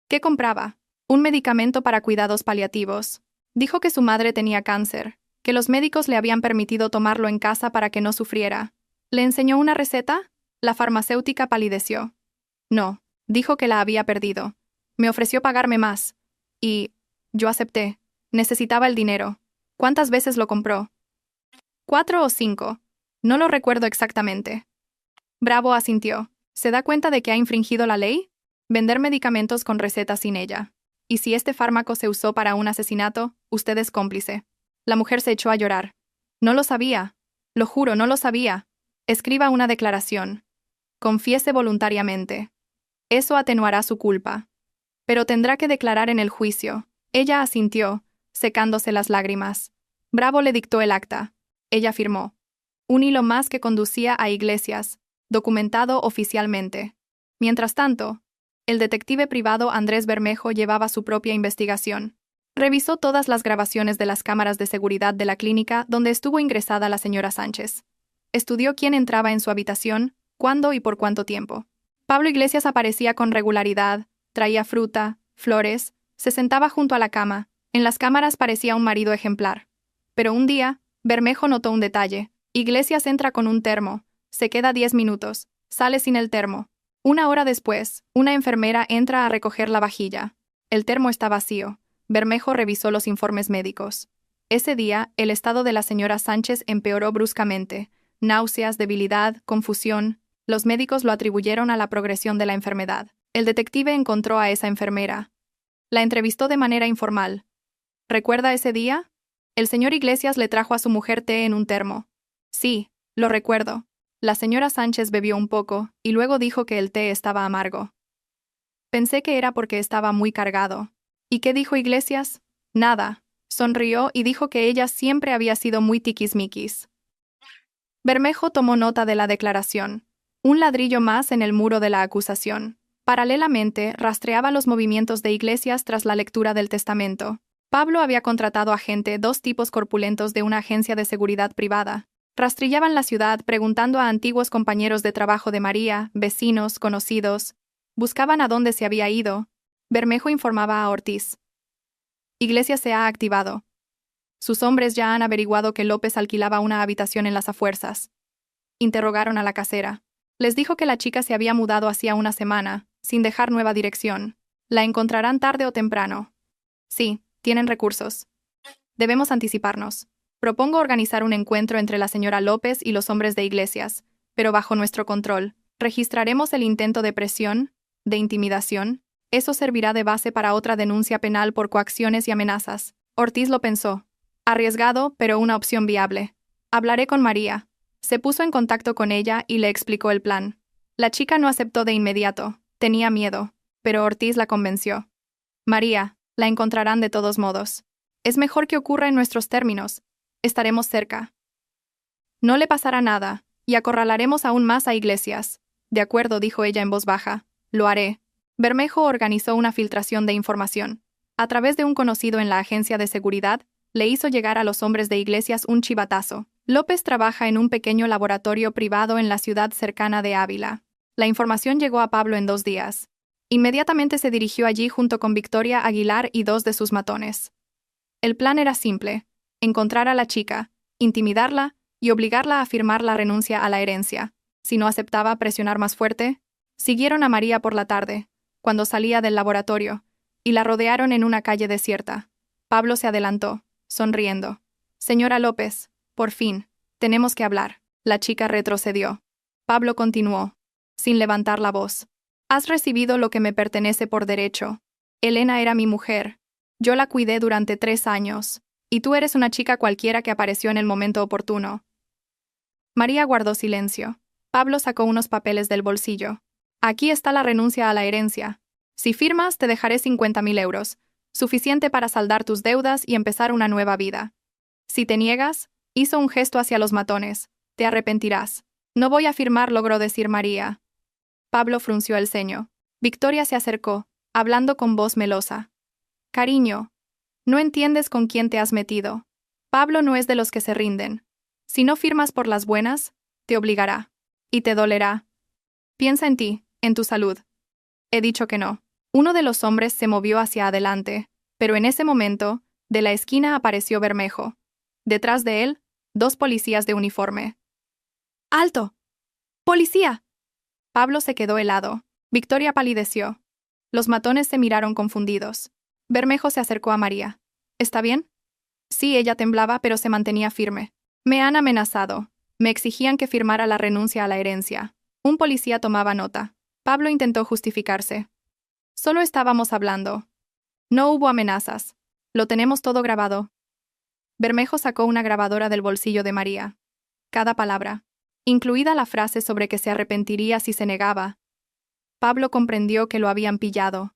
¿Qué compraba? Un medicamento para cuidados paliativos. Dijo que su madre tenía cáncer, que los médicos le habían permitido tomarlo en casa para que no sufriera. ¿Le enseñó una receta? La farmacéutica palideció. No, dijo que la había perdido. Me ofreció pagarme más. Y yo acepté. Necesitaba el dinero. ¿Cuántas veces lo compró? 4 o 5. No lo recuerdo exactamente. Bravo asintió. ¿Se da cuenta de que ha infringido la ley? Vender medicamentos con receta sin ella. Y si este fármaco se usó para un asesinato, usted es cómplice. La mujer se echó a llorar. No lo sabía. Lo juro, no lo sabía. Escriba una declaración. Confiese voluntariamente. Eso atenuará su culpa. Pero tendrá que declarar en el juicio. Ella asintió, secándose las lágrimas. Bravo le dictó el acta. Ella firmó. Un hilo más que conducía a Iglesias, documentado oficialmente. Mientras tanto, el detective privado Andrés Bermejo llevaba su propia investigación. Revisó todas las grabaciones de las cámaras de seguridad de la clínica donde estuvo ingresada la señora Sánchez. Estudió quién entraba en su habitación, cuándo y por cuánto tiempo. Pablo Iglesias aparecía con regularidad, traía fruta, flores, se sentaba junto a la cama. En las cámaras parecía un marido ejemplar. Pero un día, Bermejo notó un detalle. Iglesias entra con un termo, se queda 10 minutos, sale sin el termo. 1 hora después, una enfermera entra a recoger la vajilla. El termo está vacío. Bermejo revisó los informes médicos. Ese día, el estado de la señora Sánchez empeoró bruscamente. náuseas, debilidad, confusión. Los médicos lo atribuyeron a la progresión de la enfermedad. El detective encontró a esa enfermera. La entrevistó de manera informal. ¿Recuerda ese día? El señor Iglesias le trajo a su mujer té en un termo. Sí, lo recuerdo. La señora Sánchez bebió un poco, y luego dijo que el té estaba amargo. Pensé que era porque estaba muy cargado. ¿Y qué dijo Iglesias? Nada. Sonrió y dijo que ella siempre había sido muy tiquismiquis. Bermejo tomó nota de la declaración. Un ladrillo más en el muro de la acusación. Paralelamente, rastreaba los movimientos de Iglesias tras la lectura del testamento. Pablo había contratado a gente, dos tipos corpulentos de una agencia de seguridad privada. Rastrillaban la ciudad preguntando a antiguos compañeros de trabajo de María, vecinos, conocidos. Buscaban a dónde se había ido. Bermejo informaba a Ortiz. Iglesias se ha activado. Sus hombres ya han averiguado que López alquilaba una habitación en las afuerzas. Interrogaron a la casera. Les dijo que la chica se había mudado hacía una semana, sin dejar nueva dirección. La encontrarán tarde o temprano. Sí, tienen recursos. Debemos anticiparnos. Propongo organizar un encuentro entre la señora López y los hombres de Iglesias, pero bajo nuestro control. Registraremos el intento de presión, de intimidación. Eso servirá de base para otra denuncia penal por coacciones y amenazas. Ortiz lo pensó. Arriesgado, pero una opción viable. Hablaré con María. Se puso en contacto con ella y le explicó el plan. La chica no aceptó de inmediato. Tenía miedo, pero Ortiz la convenció. María, la encontrarán de todos modos. Es mejor que ocurra en nuestros términos. Estaremos cerca. No le pasará nada, y acorralaremos aún más a Iglesias. De acuerdo, dijo ella en voz baja. Lo haré. Bermejo organizó una filtración de información. A través de un conocido en la agencia de seguridad, le hizo llegar a los hombres de Iglesias un chivatazo. López trabaja en un pequeño laboratorio privado en la ciudad cercana de Ávila. La información llegó a Pablo en 2 días. Inmediatamente se dirigió allí junto con Victoria Aguilar y 2 de sus matones. El plan era simple: encontrar a la chica, intimidarla y obligarla a firmar la renuncia a la herencia. Si no aceptaba, presionar más fuerte. Siguieron a María por la tarde, cuando salía del laboratorio, y la rodearon en una calle desierta. Pablo se adelantó, sonriendo. Señora López, por fin, tenemos que hablar. La chica retrocedió. Pablo continuó, sin levantar la voz. Has recibido lo que me pertenece por derecho. Elena era mi mujer. Yo la cuidé durante 3 años, y tú eres una chica cualquiera que apareció en el momento oportuno. María guardó silencio. Pablo sacó unos papeles del bolsillo. Aquí está la renuncia a la herencia. Si firmas, te dejaré 50.000 euros, suficiente para saldar tus deudas y empezar una nueva vida. Si te niegas, hizo un gesto hacia los matones, te arrepentirás. No voy a firmar, logró decir María. Pablo frunció el ceño. Victoria se acercó, hablando con voz melosa. Cariño, no entiendes con quién te has metido. Pablo no es de los que se rinden. Si no firmas por las buenas, te obligará. Y te dolerá. Piensa en ti, en tu salud. He dicho que no. Uno de los hombres se movió hacia adelante, pero en ese momento, de la esquina apareció Bermejo. Detrás de él, 2 policías de uniforme. ¡Alto! ¡Policía! Pablo se quedó helado. Victoria palideció. Los matones se miraron confundidos. Bermejo se acercó a María. ¿Está bien? Sí, ella temblaba, pero se mantenía firme. Me han amenazado. Me exigían que firmara la renuncia a la herencia. Un policía tomaba nota. Pablo intentó justificarse. Solo estábamos hablando. No hubo amenazas. Lo tenemos todo grabado. Bermejo sacó una grabadora del bolsillo de María. Cada palabra, incluida la frase sobre que se arrepentiría si se negaba. Pablo comprendió que lo habían pillado.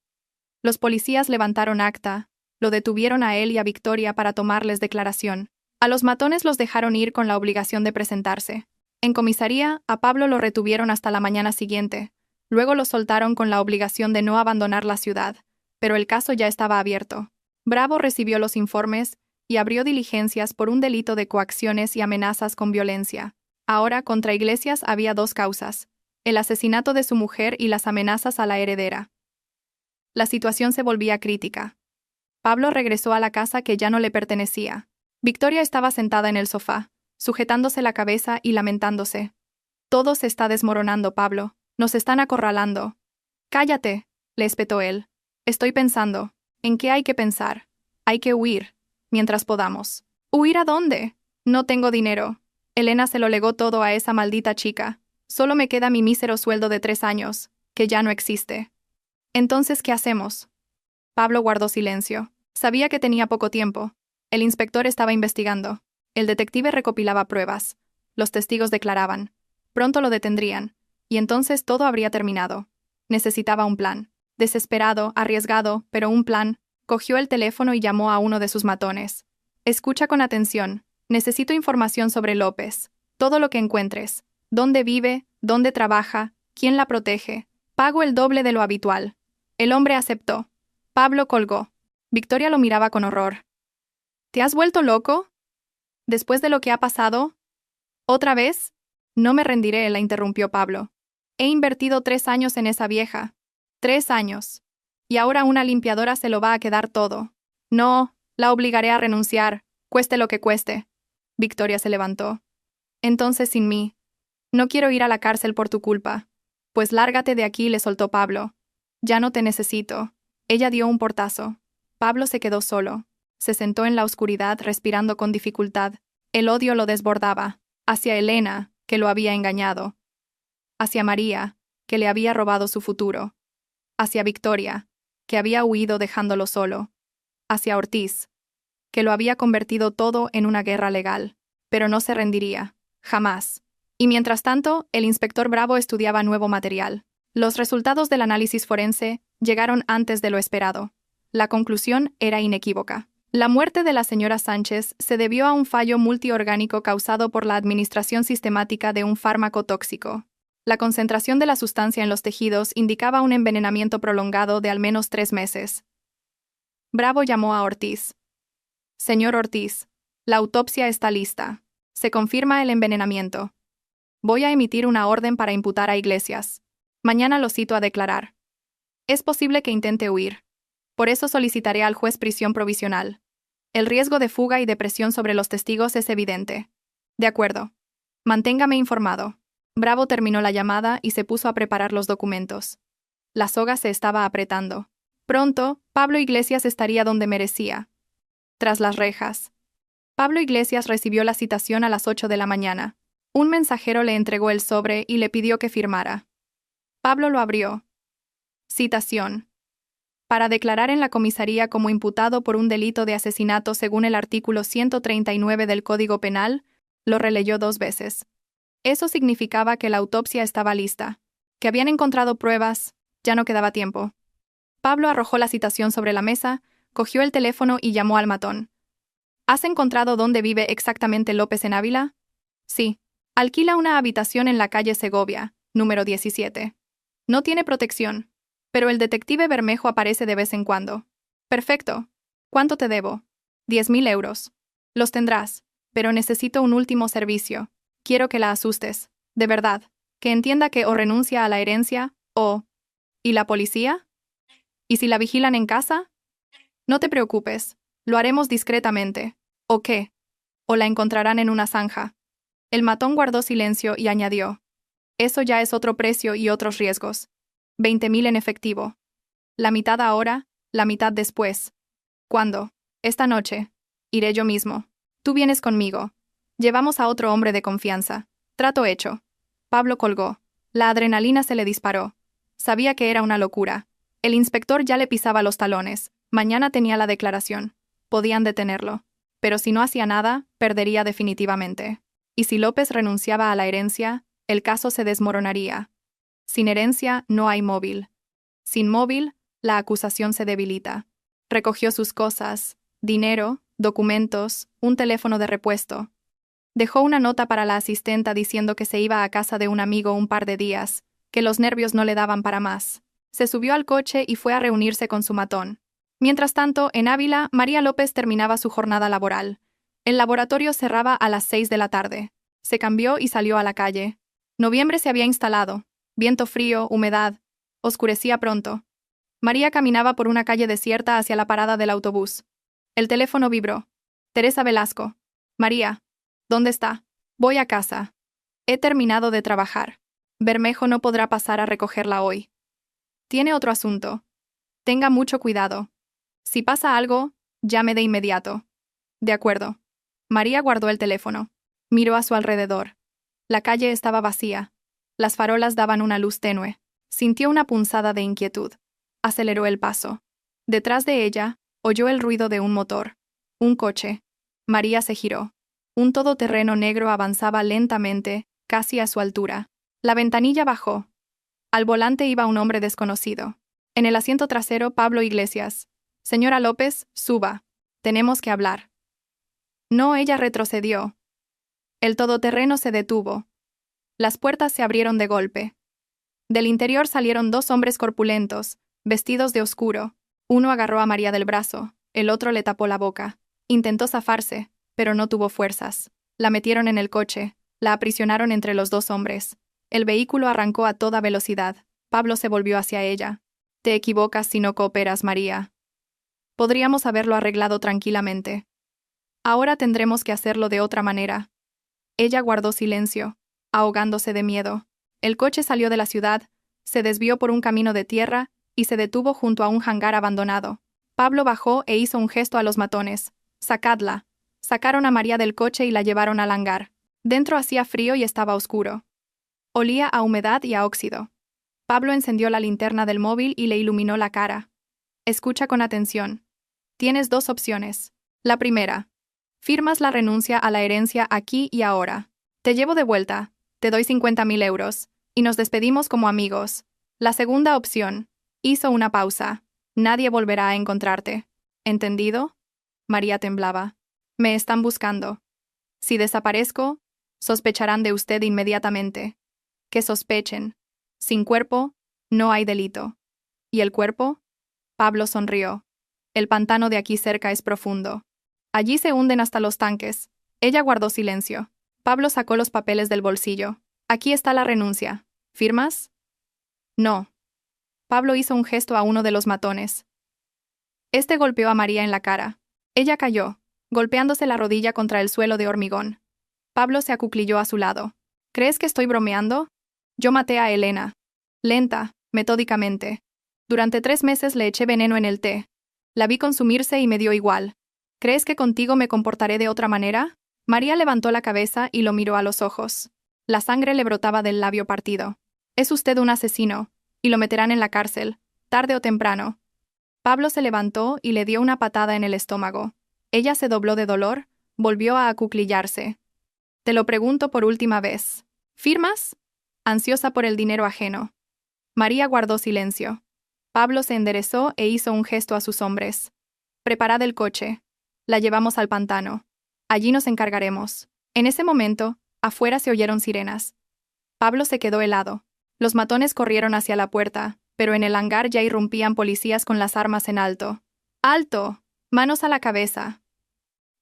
Los policías levantaron acta, lo detuvieron a él y a Victoria para tomarles declaración. A los matones los dejaron ir con la obligación de presentarse. En comisaría, a Pablo lo retuvieron hasta la mañana siguiente. Luego lo soltaron con la obligación de no abandonar la ciudad, pero el caso ya estaba abierto. Bravo recibió los informes y abrió diligencias por un delito de coacciones y amenazas con violencia. Ahora, contra Iglesias había 2 causas: el asesinato de su mujer y las amenazas a la heredera. La situación se volvía crítica. Pablo regresó a la casa que ya no le pertenecía. Victoria estaba sentada en el sofá, sujetándose la cabeza y lamentándose. Todo se está desmoronando, Pablo. Nos están acorralando. Cállate, le espetó él. Estoy pensando. ¿En qué hay que pensar? Hay que huir, mientras podamos. ¿Huir a dónde? No tengo dinero. Elena se lo legó todo a esa maldita chica. Solo me queda mi mísero sueldo de 3 años, que ya no existe. Entonces, ¿qué hacemos? Pablo guardó silencio. Sabía que tenía poco tiempo. El inspector estaba investigando. El detective recopilaba pruebas. Los testigos declaraban. Pronto lo detendrían. Y entonces todo habría terminado. Necesitaba un plan. Desesperado, arriesgado, pero un plan. Cogió el teléfono y llamó a uno de sus matones. Escucha con atención. Necesito información sobre López. Todo lo que encuentres. Dónde vive, dónde trabaja, quién la protege. Pago el doble de lo habitual. El hombre aceptó. Pablo colgó. Victoria lo miraba con horror. ¿Te has vuelto loco? ¿Después de lo que ha pasado? ¿Otra vez? No me rendiré, la interrumpió Pablo. He invertido 3 años en esa vieja. 3 años. Y ahora una limpiadora se lo va a quedar todo. No, la obligaré a renunciar, cueste lo que cueste. Victoria se levantó. Entonces sin mí. No quiero ir a la cárcel por tu culpa. Pues lárgate de aquí, le soltó Pablo. Ya no te necesito. Ella dio un portazo. Pablo se quedó solo. Se sentó en la oscuridad respirando con dificultad. El odio lo desbordaba. Hacia Elena, que lo había engañado. Hacia María, que le había robado su futuro. Hacia Victoria, que había huido dejándolo solo. Hacia Ortiz, que lo había convertido todo en una guerra legal. Pero no se rendiría. Jamás. Y mientras tanto, el inspector Bravo estudiaba nuevo material. Los resultados del análisis forense llegaron antes de lo esperado. La conclusión era inequívoca. La muerte de la señora Sánchez se debió a un fallo multiorgánico causado por la administración sistemática de un fármaco tóxico. La concentración de la sustancia en los tejidos indicaba un envenenamiento prolongado de al menos 3 meses. Bravo llamó a Ortiz. Señor Ortiz, la autopsia está lista. Se confirma el envenenamiento. Voy a emitir una orden para imputar a Iglesias. Mañana lo cito a declarar. Es posible que intente huir. Por eso solicitaré al juez prisión provisional. El riesgo de fuga y de presión sobre los testigos es evidente. De acuerdo. Manténgame informado. Bravo terminó la llamada y se puso a preparar los documentos. La soga se estaba apretando. Pronto, Pablo Iglesias estaría donde merecía. Tras las rejas. Pablo Iglesias recibió la citación a las 8 de la mañana. Un mensajero le entregó el sobre y le pidió que firmara. Pablo lo abrió. Citación. Para declarar en la comisaría como imputado por un delito de asesinato según el artículo 139 del Código Penal, lo releyó 2 veces. Eso significaba que la autopsia estaba lista, que habían encontrado pruebas, ya no quedaba tiempo. Pablo arrojó la citación sobre la mesa, cogió el teléfono y llamó al matón. ¿Has encontrado dónde vive exactamente López en Ávila? Sí. Alquila una habitación en la calle Segovia, número 17. No tiene protección, pero el detective Bermejo aparece de vez en cuando. Perfecto. ¿Cuánto te debo? 10.000 euros. Los tendrás, pero necesito un último servicio. Quiero que la asustes, de verdad, que entienda que o renuncia a la herencia, o... ¿Y la policía? ¿Y si la vigilan en casa? No te preocupes, lo haremos discretamente. ¿O qué? O la encontrarán en una zanja. El matón guardó silencio y añadió. Eso ya es otro precio y otros riesgos. 20.000 en efectivo. La mitad ahora, la mitad después. ¿Cuándo? Esta noche. Iré yo mismo. Tú vienes conmigo. Llevamos a otro hombre de confianza. Trato hecho. Pablo colgó. La adrenalina se le disparó. Sabía que era una locura. El inspector ya le pisaba los talones. Mañana tenía la declaración. Podían detenerlo. Pero si no hacía nada, perdería definitivamente. Y si López renunciaba a la herencia, el caso se desmoronaría. Sin herencia no hay móvil. Sin móvil, la acusación se debilita. Recogió sus cosas, dinero, documentos, un teléfono de repuesto. Dejó una nota para la asistenta diciendo que se iba a casa de un amigo un par de días, que los nervios no le daban para más. Se subió al coche y fue a reunirse con su matón. Mientras tanto, en Ávila, María López terminaba su jornada laboral. El laboratorio cerraba a las 6 de la tarde. Se cambió y salió a la calle. Noviembre se había instalado. Viento frío, humedad. Oscurecía pronto. María caminaba por una calle desierta hacia la parada del autobús. El teléfono vibró. Teresa Velasco. María. ¿Dónde está? Voy a casa. He terminado de trabajar. Bermejo no podrá pasar a recogerla hoy. Tiene otro asunto. Tenga mucho cuidado. Si pasa algo, llame de inmediato. De acuerdo. María guardó el teléfono. Miró a su alrededor. La calle estaba vacía. Las farolas daban una luz tenue. Sintió una punzada de inquietud. Aceleró el paso. Detrás de ella, oyó el ruido de un motor. Un coche. María se giró. Un todoterreno negro avanzaba lentamente, casi a su altura. La ventanilla bajó. Al volante iba un hombre desconocido. En el asiento trasero, Pablo Iglesias. Señora López, suba. Tenemos que hablar. No, ella retrocedió. El todoterreno se detuvo. Las puertas se abrieron de golpe. Del interior salieron dos hombres corpulentos, vestidos de oscuro. Uno agarró a María del brazo, el otro le tapó la boca. Intentó zafarse, pero no tuvo fuerzas. La metieron en el coche, la aprisionaron entre los dos hombres. El vehículo arrancó a toda velocidad. Pablo se volvió hacia ella. Te equivocas si no cooperas, María. Podríamos haberlo arreglado tranquilamente. Ahora tendremos que hacerlo de otra manera. Ella guardó silencio, ahogándose de miedo. El coche salió de la ciudad, se desvió por un camino de tierra y se detuvo junto a un hangar abandonado. Pablo bajó e hizo un gesto a los matones. «Sacadla». Sacaron a María del coche y la llevaron al hangar. Dentro hacía frío y estaba oscuro. Olía a humedad y a óxido. Pablo encendió la linterna del móvil y le iluminó la cara. Escucha con atención. Tienes dos opciones. La primera. Firmas la renuncia a la herencia aquí y ahora. Te llevo de vuelta, te doy 50.000 euros, y nos despedimos como amigos. La segunda opción. Hizo una pausa. Nadie volverá a encontrarte. ¿Entendido? María temblaba. Me están buscando. Si desaparezco, sospecharán de usted inmediatamente. Que sospechen. Sin cuerpo, no hay delito. ¿Y el cuerpo? Pablo sonrió. El pantano de aquí cerca es profundo. Allí se hunden hasta los tanques. Ella guardó silencio. Pablo sacó los papeles del bolsillo. Aquí está la renuncia. ¿Firmas? No. Pablo hizo un gesto a uno de los matones. Este golpeó a María en la cara. Ella cayó, golpeándose la rodilla contra el suelo de hormigón. Pablo se acuclilló a su lado. ¿Crees que estoy bromeando? Yo maté a Elena. Lenta, metódicamente. Durante 3 meses le eché veneno en el té. La vi consumirse y me dio igual. ¿Crees que contigo me comportaré de otra manera? María levantó la cabeza y lo miró a los ojos. La sangre le brotaba del labio partido. Es usted un asesino, y lo meterán en la cárcel, tarde o temprano. Pablo se levantó y le dio una patada en el estómago. Ella se dobló de dolor, volvió a acuclillarse. Te lo pregunto por última vez. ¿Firmas? Ansiosa por el dinero ajeno. María guardó silencio. Pablo se enderezó e hizo un gesto a sus hombres. Preparad el coche. La llevamos al pantano. Allí nos encargaremos. En ese momento, afuera se oyeron sirenas. Pablo se quedó helado. Los matones corrieron hacia la puerta, pero en el hangar ya irrumpían policías con las armas en alto. ¡Alto! ¡Manos a la cabeza!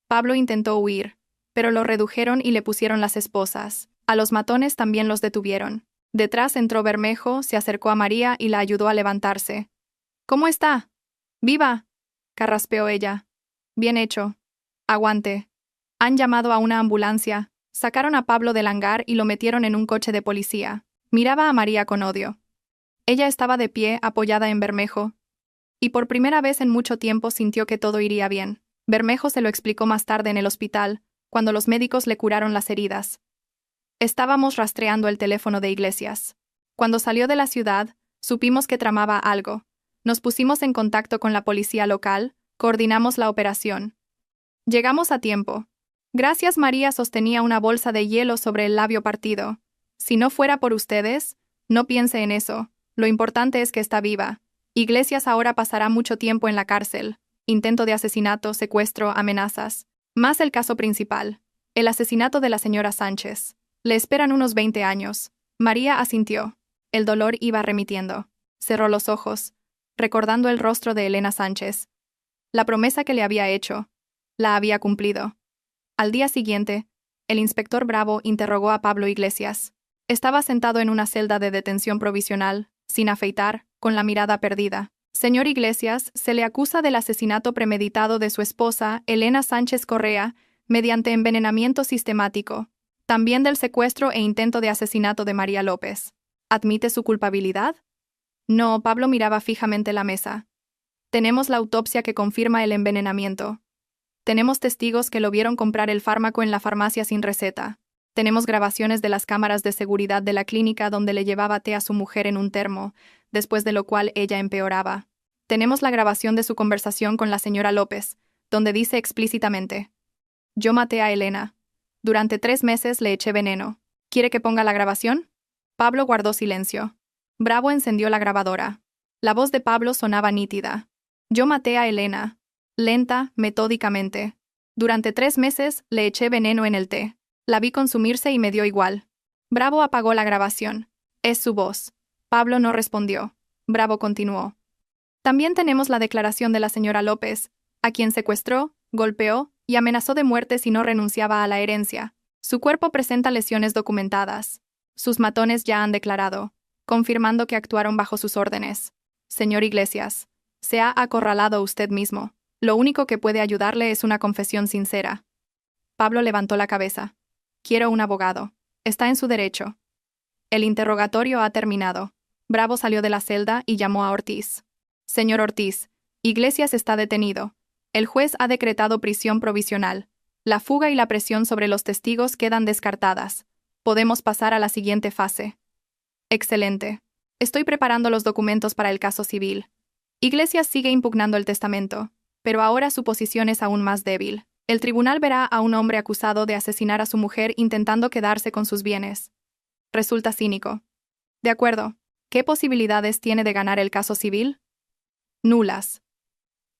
Pablo intentó huir, pero lo redujeron y le pusieron las esposas. A los matones también los detuvieron. Detrás entró Bermejo, se acercó a María y la ayudó a levantarse. ¿Cómo está? ¡Viva!, carraspeó ella. Bien hecho. Aguante. Han llamado a una ambulancia. Sacaron a Pablo del hangar y lo metieron en un coche de policía. Miraba a María con odio. Ella estaba de pie, apoyada en Bermejo. Y por primera vez en mucho tiempo sintió que todo iría bien. Bermejo se lo explicó más tarde en el hospital, cuando los médicos le curaron las heridas. Estábamos rastreando el teléfono de Iglesias. Cuando salió de la ciudad, supimos que tramaba algo. Nos pusimos en contacto con la policía local, coordinamos la operación. Llegamos a tiempo. Gracias. María sostenía una bolsa de hielo sobre el labio partido. Si no fuera por ustedes, no piense en eso. Lo importante es que está viva. Iglesias ahora pasará mucho tiempo en la cárcel. Intento de asesinato, secuestro, amenazas. Más el caso principal. El asesinato de la señora Sánchez. Le esperan unos 20 años. María asintió. El dolor iba remitiendo. Cerró los ojos, recordando el rostro de Elena Sánchez. La promesa que le había hecho. La había cumplido. Al día siguiente, el inspector Bravo interrogó a Pablo Iglesias. Estaba sentado en una celda de detención provisional, sin afeitar, con la mirada perdida. Señor Iglesias, se le acusa del asesinato premeditado de su esposa, Elena Sánchez Correa, mediante envenenamiento sistemático. También del secuestro e intento de asesinato de María López. ¿Admite su culpabilidad? No, Pablo miraba fijamente la mesa. Tenemos la autopsia que confirma el envenenamiento. Tenemos testigos que lo vieron comprar el fármaco en la farmacia sin receta. Tenemos grabaciones de las cámaras de seguridad de la clínica donde le llevaba té a su mujer en un termo, después de lo cual ella empeoraba. Tenemos la grabación de su conversación con la señora López, donde dice explícitamente: «Yo maté a Elena. Durante 3 meses le eché veneno. ¿Quiere que ponga la grabación?» Pablo guardó silencio. Bravo encendió la grabadora. La voz de Pablo sonaba nítida. «Yo maté a Elena. Lenta, metódicamente. Durante 3 meses le eché veneno en el té. La vi consumirse y me dio igual». Bravo apagó la grabación. Es su voz. Pablo no respondió. Bravo continuó. También tenemos la declaración de la señora López, a quien secuestró, golpeó y amenazó de muerte si no renunciaba a la herencia. Su cuerpo presenta lesiones documentadas. Sus matones ya han declarado, confirmando que actuaron bajo sus órdenes. Señor Iglesias, se ha acorralado usted mismo. Lo único que puede ayudarle es una confesión sincera. Pablo levantó la cabeza. Quiero un abogado. Está en su derecho. El interrogatorio ha terminado. Bravo salió de la celda y llamó a Ortiz. Señor Ortiz, Iglesias está detenido. El juez ha decretado prisión provisional. La fuga y la presión sobre los testigos quedan descartadas. Podemos pasar a la siguiente fase. Excelente. Estoy preparando los documentos para el caso civil. Iglesias sigue impugnando el testamento, pero ahora su posición es aún más débil. El tribunal verá a un hombre acusado de asesinar a su mujer intentando quedarse con sus bienes. Resulta cínico. De acuerdo. ¿Qué posibilidades tiene de ganar el caso civil? Nulas.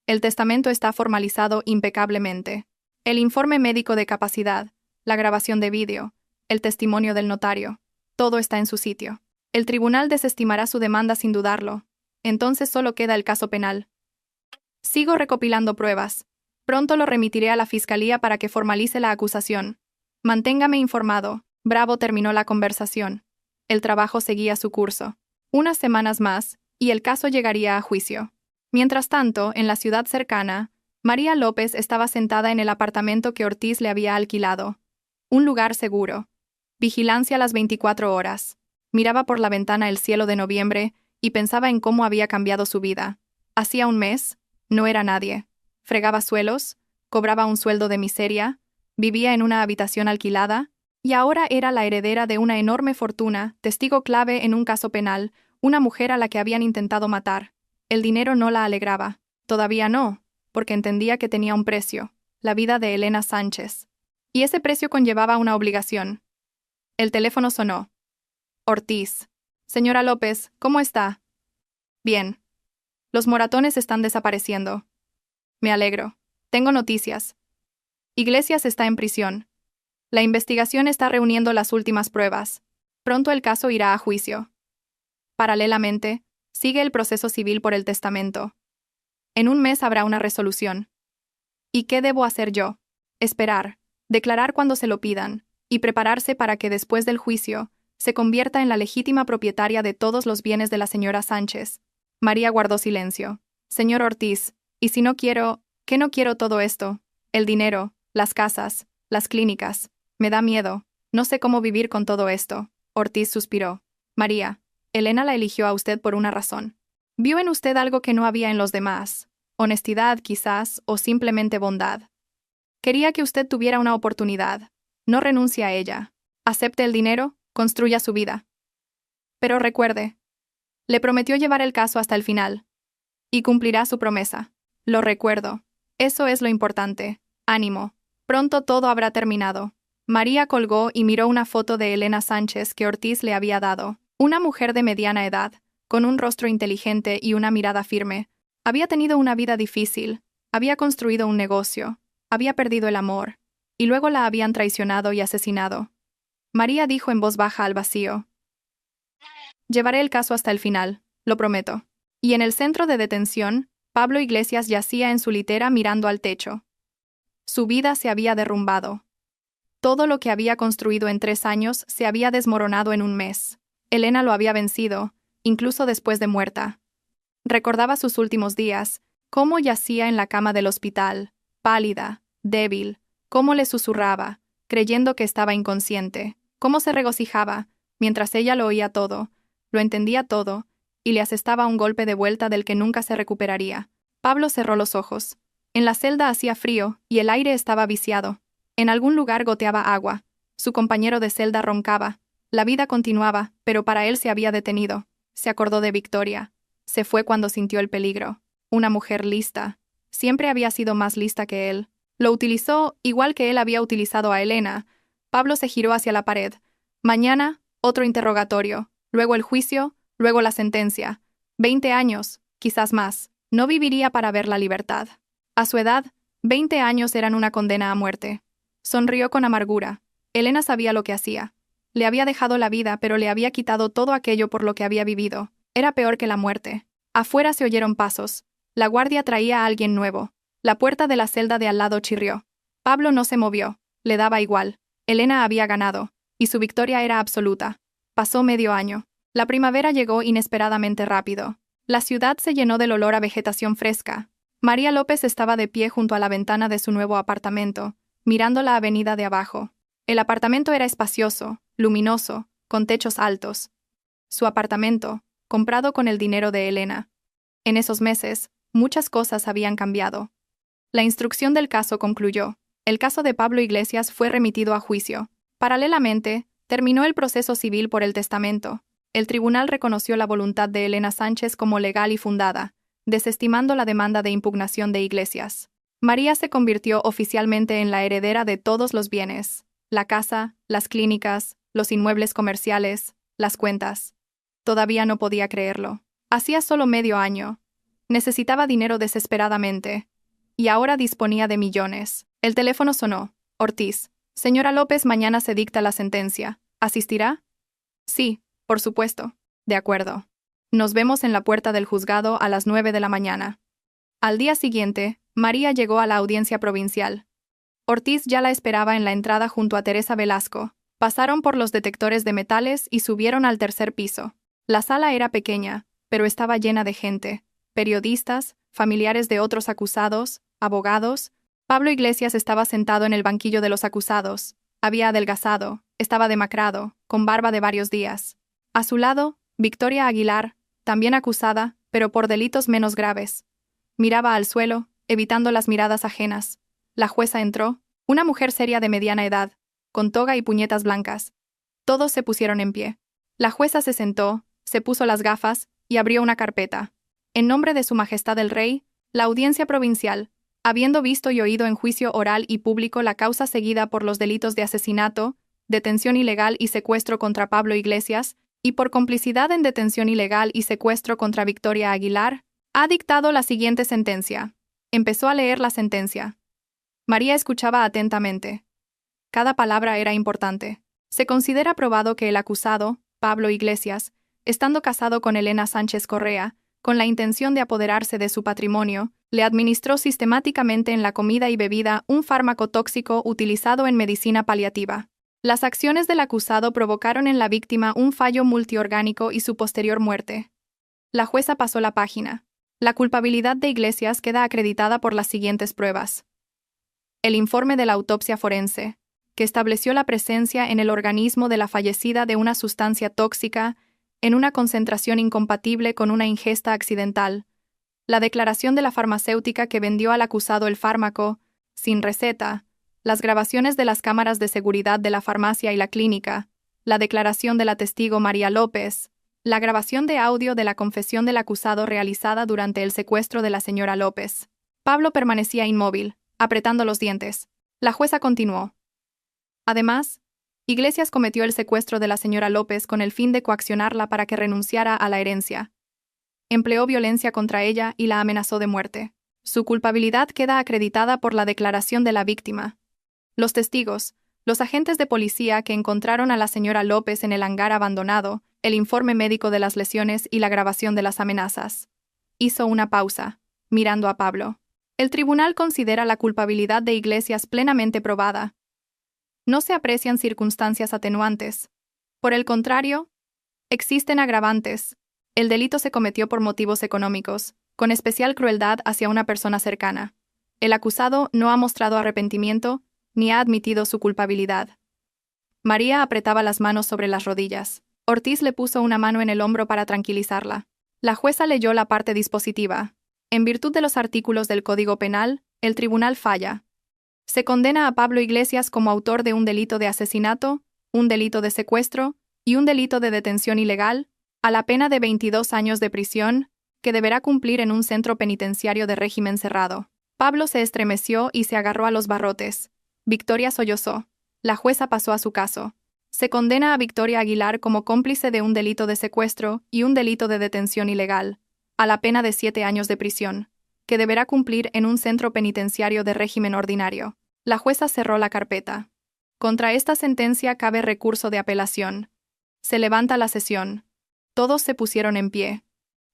El testamento está formalizado impecablemente. El informe médico de capacidad, la grabación de vídeo, el testimonio del notario, todo está en su sitio. El tribunal desestimará su demanda sin dudarlo. Entonces solo queda el caso penal. Sigo recopilando pruebas. Pronto lo remitiré a la fiscalía para que formalice la acusación. Manténgame informado. Bravo terminó la conversación. El trabajo seguía su curso. Unas semanas más, y el caso llegaría a juicio. Mientras tanto, en la ciudad cercana, María López estaba sentada en el apartamento que Ortiz le había alquilado. Un lugar seguro. Vigilancia las 24 horas. Miraba por la ventana el cielo de noviembre y pensaba en cómo había cambiado su vida. Hacía un mes, no era nadie. Fregaba suelos, cobraba un sueldo de miseria, vivía en una habitación alquilada, y ahora era la heredera de una enorme fortuna, testigo clave en un caso penal, una mujer a la que habían intentado matar. El dinero no la alegraba. Todavía no, porque entendía que tenía un precio, la vida de Elena Sánchez. Y ese precio conllevaba una obligación. El teléfono sonó. Ortiz. Señora López, ¿cómo está? Bien. Los moratones están desapareciendo. Me alegro. Tengo noticias. Iglesias está en prisión. La investigación está reuniendo las últimas pruebas. Pronto el caso irá a juicio. Paralelamente, sigue el proceso civil por el testamento. En un mes habrá una resolución. ¿Y qué debo hacer yo? Esperar, declarar cuando se lo pidan, y prepararse para que después del juicio se convierta en la legítima propietaria de todos los bienes de la señora Sánchez. María guardó silencio. Señor Ortiz, ¿y si no quiero, qué no quiero todo esto? El dinero, las casas, las clínicas. Me da miedo. No sé cómo vivir con todo esto. Ortiz suspiró. María, Elena la eligió a usted por una razón. Vio en usted algo que no había en los demás. Honestidad, quizás, o simplemente bondad. Quería que usted tuviera una oportunidad. No renuncie a ella. Acepte el dinero, construya su vida. Pero recuerde, le prometió llevar el caso hasta el final. Y cumplirá su promesa. Lo recuerdo. Eso es lo importante. Ánimo. Pronto todo habrá terminado. María colgó y miró una foto de Elena Sánchez que Ortiz le había dado. Una mujer de mediana edad, con un rostro inteligente y una mirada firme. Había tenido una vida difícil, había construido un negocio, había perdido el amor, y luego la habían traicionado y asesinado. María dijo en voz baja al vacío: «Llevaré el caso hasta el final, lo prometo». Y en el centro de detención, Pablo Iglesias yacía en su litera mirando al techo. Su vida se había derrumbado. Todo lo que había construido en 3 años se había desmoronado en un mes. Elena lo había vencido, incluso después de muerta. Recordaba sus últimos días, cómo yacía en la cama del hospital, pálida, débil, cómo le susurraba, creyendo que estaba inconsciente, cómo se regocijaba, mientras ella lo oía todo, lo entendía todo, y le asestaba un golpe de vuelta del que nunca se recuperaría. Pablo cerró los ojos. En la celda hacía frío, y el aire estaba viciado. En algún lugar goteaba agua. Su compañero de celda roncaba. La vida continuaba, pero para él se había detenido. Se acordó de Victoria. Se fue cuando sintió el peligro. Una mujer lista. Siempre había sido más lista que él. Lo utilizó, igual que él había utilizado a Elena. Pablo se giró hacia la pared. Mañana, otro interrogatorio. Luego el juicio, luego la sentencia. 20 años, quizás más. No viviría para ver la libertad. A su edad, 20 años eran una condena a muerte. Sonrió con amargura. Elena sabía lo que hacía. Le había dejado la vida, pero le había quitado todo aquello por lo que había vivido. Era peor que la muerte. Afuera se oyeron pasos. La guardia traía a alguien nuevo. La puerta de la celda de al lado chirrió. Pablo no se movió. Le daba igual. Elena había ganado, y su victoria era absoluta. Pasó medio año. La primavera llegó inesperadamente rápido. La ciudad se llenó del olor a vegetación fresca. María López estaba de pie junto a la ventana de su nuevo apartamento, mirando la avenida de abajo. El apartamento era espacioso, luminoso, con techos altos. Su apartamento, comprado con el dinero de Elena. En esos meses, muchas cosas habían cambiado. La instrucción del caso concluyó. El caso de Pablo Iglesias fue remitido a juicio. Paralelamente, terminó el proceso civil por el testamento. El tribunal reconoció la voluntad de Elena Sánchez como legal y fundada, desestimando la demanda de impugnación de Iglesias. María se convirtió oficialmente en la heredera de todos los bienes: la casa, las clínicas, los inmuebles comerciales, las cuentas. Todavía no podía creerlo. Hacía solo medio año. Necesitaba dinero desesperadamente. Y ahora disponía de millones. El teléfono sonó. Ortiz. Señora López, mañana se dicta la sentencia. ¿Asistirá? Sí, por supuesto. De acuerdo. Nos vemos en la puerta del juzgado a las 9 de la mañana. Al día siguiente, María llegó a la audiencia provincial. Ortiz ya la esperaba en la entrada junto a Teresa Velasco. Pasaron por los detectores de metales y subieron al tercer piso. La sala era pequeña, pero estaba llena de gente. Periodistas, familiares de otros acusados, abogados. Pablo Iglesias estaba sentado en el banquillo de los acusados. Había adelgazado, estaba demacrado, con barba de varios días. A su lado, Victoria Aguilar, también acusada, pero por delitos menos graves. Miraba al suelo, evitando las miradas ajenas. La jueza entró, una mujer seria de mediana edad, con toga y puñetas blancas. Todos se pusieron en pie. La jueza se sentó, se puso las gafas y abrió una carpeta. En nombre de Su Majestad el Rey, la Audiencia Provincial, habiendo visto y oído en juicio oral y público la causa seguida por los delitos de asesinato, detención ilegal y secuestro contra Pablo Iglesias, y por complicidad en detención ilegal y secuestro contra Victoria Aguilar, ha dictado la siguiente sentencia. Empezó a leer la sentencia. María escuchaba atentamente. Cada palabra era importante. Se considera probado que el acusado, Pablo Iglesias, estando casado con Elena Sánchez Correa, con la intención de apoderarse de su patrimonio, le administró sistemáticamente en la comida y bebida un fármaco tóxico utilizado en medicina paliativa. Las acciones del acusado provocaron en la víctima un fallo multiorgánico y su posterior muerte. La jueza pasó la página. La culpabilidad de Iglesias queda acreditada por las siguientes pruebas. El informe de la autopsia forense, que estableció la presencia en el organismo de la fallecida de una sustancia tóxica en una concentración incompatible con una ingesta accidental. La declaración de la farmacéutica que vendió al acusado el fármaco, sin receta, las grabaciones de las cámaras de seguridad de la farmacia y la clínica, la declaración de la testigo María López, la grabación de audio de la confesión del acusado realizada durante el secuestro de la señora López. Pablo permanecía inmóvil, apretando los dientes. La jueza continuó. Además, Iglesias cometió el secuestro de la señora López con el fin de coaccionarla para que renunciara a la herencia. Empleó violencia contra ella y la amenazó de muerte. Su culpabilidad queda acreditada por la declaración de la víctima. Los testigos, los agentes de policía que encontraron a la señora López en el hangar abandonado, el informe médico de las lesiones y la grabación de las amenazas. Hizo una pausa, mirando a Pablo. El tribunal considera la culpabilidad de Iglesias plenamente probada. No se aprecian circunstancias atenuantes. Por el contrario, existen agravantes. El delito se cometió por motivos económicos, con especial crueldad hacia una persona cercana. El acusado no ha mostrado arrepentimiento, ni ha admitido su culpabilidad. María apretaba las manos sobre las rodillas. Ortiz le puso una mano en el hombro para tranquilizarla. La jueza leyó la parte dispositiva. En virtud de los artículos del Código Penal, El tribunal falla. Se condena a Pablo Iglesias como autor de un delito de asesinato, un delito de secuestro y un delito de detención ilegal, a la pena de 22 años de prisión, que deberá cumplir en un centro penitenciario de régimen cerrado. Pablo se estremeció y se agarró a los barrotes. Victoria sollozó. La jueza pasó a su caso. Se condena a Victoria Aguilar como cómplice de un delito de secuestro y un delito de detención ilegal, a la pena de 7 años de prisión, que deberá cumplir en un centro penitenciario de régimen ordinario. La jueza cerró la carpeta. Contra esta sentencia cabe recurso de apelación. Se levanta la sesión. Todos se pusieron en pie.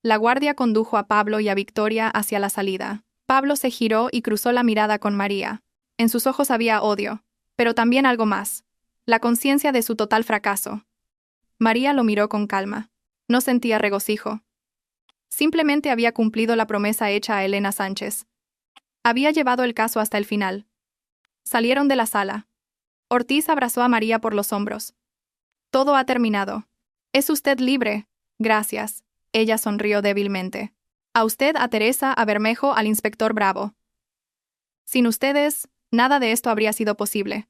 La guardia condujo a Pablo y a Victoria hacia la salida. Pablo se giró y cruzó la mirada con María. En sus ojos había odio, pero también algo más: la conciencia de su total fracaso. María lo miró con calma. No sentía regocijo. Simplemente había cumplido la promesa hecha a Elena Sánchez. Había llevado el caso hasta el final. Salieron de la sala. Ortiz abrazó a María por los hombros. Todo ha terminado. Es usted libre. Gracias. Ella sonrió débilmente. A usted, a Teresa, a Bermejo, al inspector Bravo. Sin ustedes, nada de esto habría sido posible.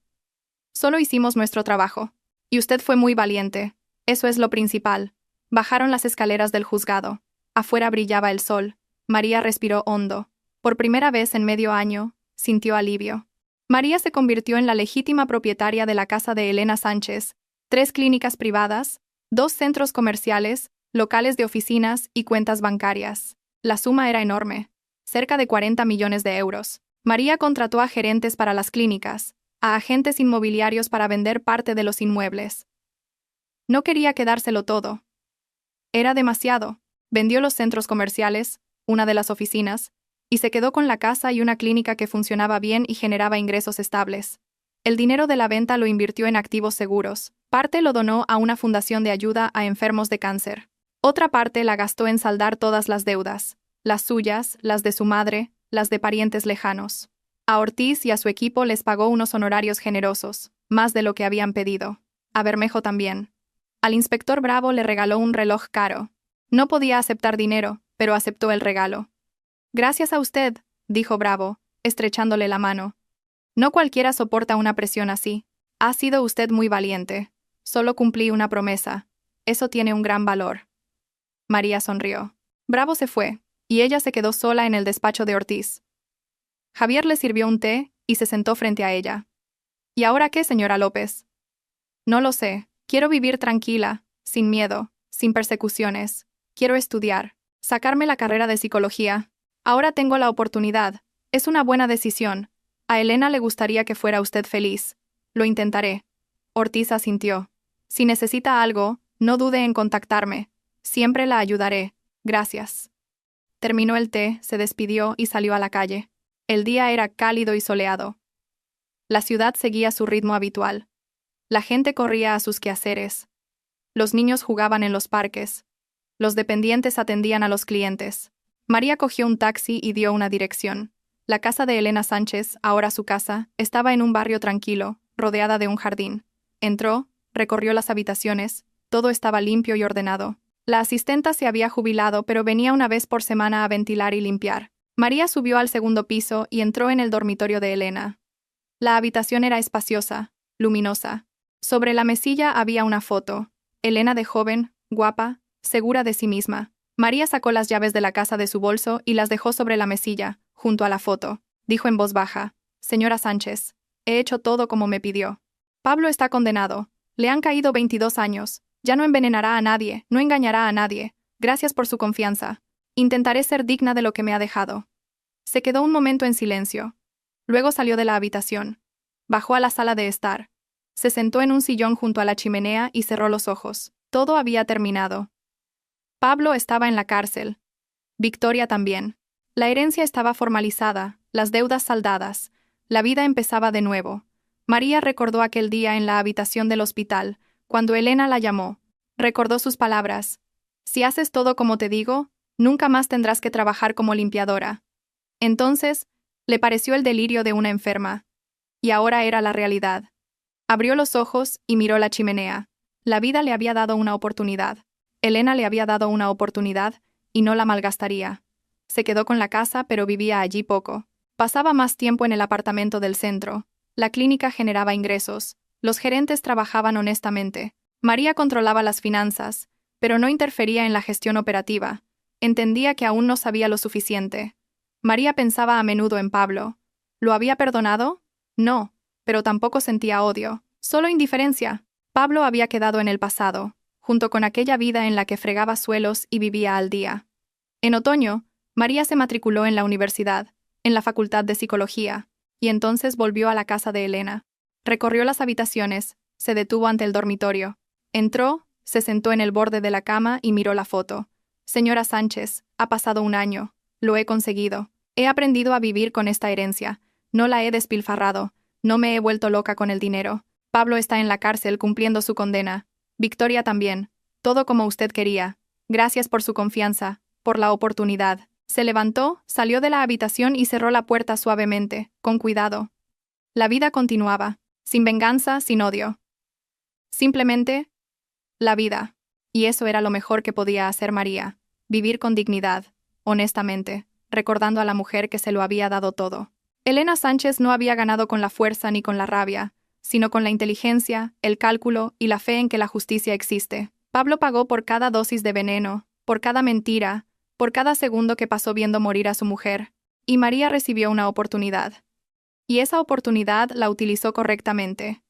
Solo hicimos nuestro trabajo. Y usted fue muy valiente. Eso es lo principal. Bajaron las escaleras del juzgado. Afuera brillaba el sol. María respiró hondo. Por primera vez en medio año, sintió alivio. María se convirtió en la legítima propietaria de la casa de Elena Sánchez, 3 clínicas privadas, 2 centros comerciales, locales de oficinas y cuentas bancarias. La suma era enorme, cerca de 40 millones de euros. María contrató a gerentes para las clínicas, a agentes inmobiliarios para vender parte de los inmuebles. No quería quedárselo todo. Era demasiado. Vendió los centros comerciales, una de las oficinas, y se quedó con la casa y una clínica que funcionaba bien y generaba ingresos estables. El dinero de la venta lo invirtió en activos seguros. Parte lo donó a una fundación de ayuda a enfermos de cáncer. Otra parte la gastó en saldar todas las deudas, las suyas, las de su madre, las de parientes lejanos. A Ortiz y a su equipo les pagó unos honorarios generosos, más de lo que habían pedido. A Bermejo también. Al inspector Bravo le regaló un reloj caro. No podía aceptar dinero, pero aceptó el regalo. Gracias a usted, dijo Bravo, estrechándole la mano. No cualquiera soporta una presión así. Ha sido usted muy valiente. Solo cumplí una promesa. Eso tiene un gran valor. María sonrió. Bravo se fue, y ella se quedó sola en el despacho de Ortiz. Javier le sirvió un té y se sentó frente a ella. ¿Y ahora qué, señora López? No lo sé. Quiero vivir tranquila, sin miedo, sin persecuciones. Quiero estudiar, sacarme la carrera de psicología. Ahora tengo la oportunidad. Es una buena decisión. A Elena le gustaría que fuera usted feliz. Lo intentaré. Ortiz asintió. Si necesita algo, no dude en contactarme. Siempre la ayudaré. Gracias. Terminó el té, se despidió y salió a la calle. El día era cálido y soleado. La ciudad seguía su ritmo habitual. La gente corría a sus quehaceres. Los niños jugaban en los parques. Los dependientes atendían a los clientes. María cogió un taxi y dio una dirección. La casa de Elena Sánchez, ahora su casa, estaba en un barrio tranquilo, rodeada de un jardín. Entró, recorrió las habitaciones, todo estaba limpio y ordenado. La asistenta se había jubilado, pero venía una vez por semana a ventilar y limpiar. María subió al segundo piso y entró en el dormitorio de Elena. La habitación era espaciosa, luminosa. Sobre la mesilla había una foto. Elena de joven, guapa, segura de sí misma. María sacó las llaves de la casa de su bolso y las dejó sobre la mesilla, junto a la foto. Dijo en voz baja: «Señora Sánchez, he hecho todo como me pidió. Pablo está condenado. Le han caído 22 años. Ya no envenenará a nadie, no engañará a nadie. Gracias por su confianza. Intentaré ser digna de lo que me ha dejado». Se quedó un momento en silencio. Luego salió de la habitación. Bajó a la sala de estar. Se sentó en un sillón junto a la chimenea y cerró los ojos. Todo había terminado. Pablo estaba en la cárcel. Victoria también. La herencia estaba formalizada, las deudas saldadas. La vida empezaba de nuevo. María recordó aquel día en la habitación del hospital, cuando Elena la llamó. Recordó sus palabras: «Si haces todo como te digo, nunca más tendrás que trabajar como limpiadora». Entonces, le pareció el delirio de una enferma. Y ahora era la realidad. Abrió los ojos y miró la chimenea. La vida le había dado una oportunidad. Elena le había dado una oportunidad y no la malgastaría. Se quedó con la casa, pero vivía allí poco. Pasaba más tiempo en el apartamento del centro. La clínica generaba ingresos. Los gerentes trabajaban honestamente. María controlaba las finanzas, pero no interfería en la gestión operativa. Entendía que aún no sabía lo suficiente. María pensaba a menudo en Pablo. ¿Lo había perdonado? No, pero tampoco sentía odio, solo indiferencia. Pablo había quedado en el pasado, junto con aquella vida en la que fregaba suelos y vivía al día. En otoño, María se matriculó en la universidad, en la Facultad de Psicología, y entonces volvió a la casa de Elena. Recorrió las habitaciones, se detuvo ante el dormitorio. Entró, se sentó en el borde de la cama y miró la foto. Señora Sánchez, ha pasado un año. Lo he conseguido. He aprendido a vivir con esta herencia. No la he despilfarrado. No me he vuelto loca con el dinero. Pablo está en la cárcel cumpliendo su condena. Victoria también. Todo como usted quería. Gracias por su confianza, por la oportunidad. Se levantó, salió de la habitación y cerró la puerta suavemente, con cuidado. La vida continuaba, sin venganza, sin odio. Simplemente, la vida. Y eso era lo mejor que podía hacer María, vivir con dignidad, honestamente, recordando a la mujer que se lo había dado todo. Elena Sánchez no había ganado con la fuerza ni con la rabia, sino con la inteligencia, el cálculo y la fe en que la justicia existe. Pablo pagó por cada dosis de veneno, por cada mentira, por cada segundo que pasó viendo morir a su mujer, y María recibió una oportunidad. Y esa oportunidad la utilizó correctamente.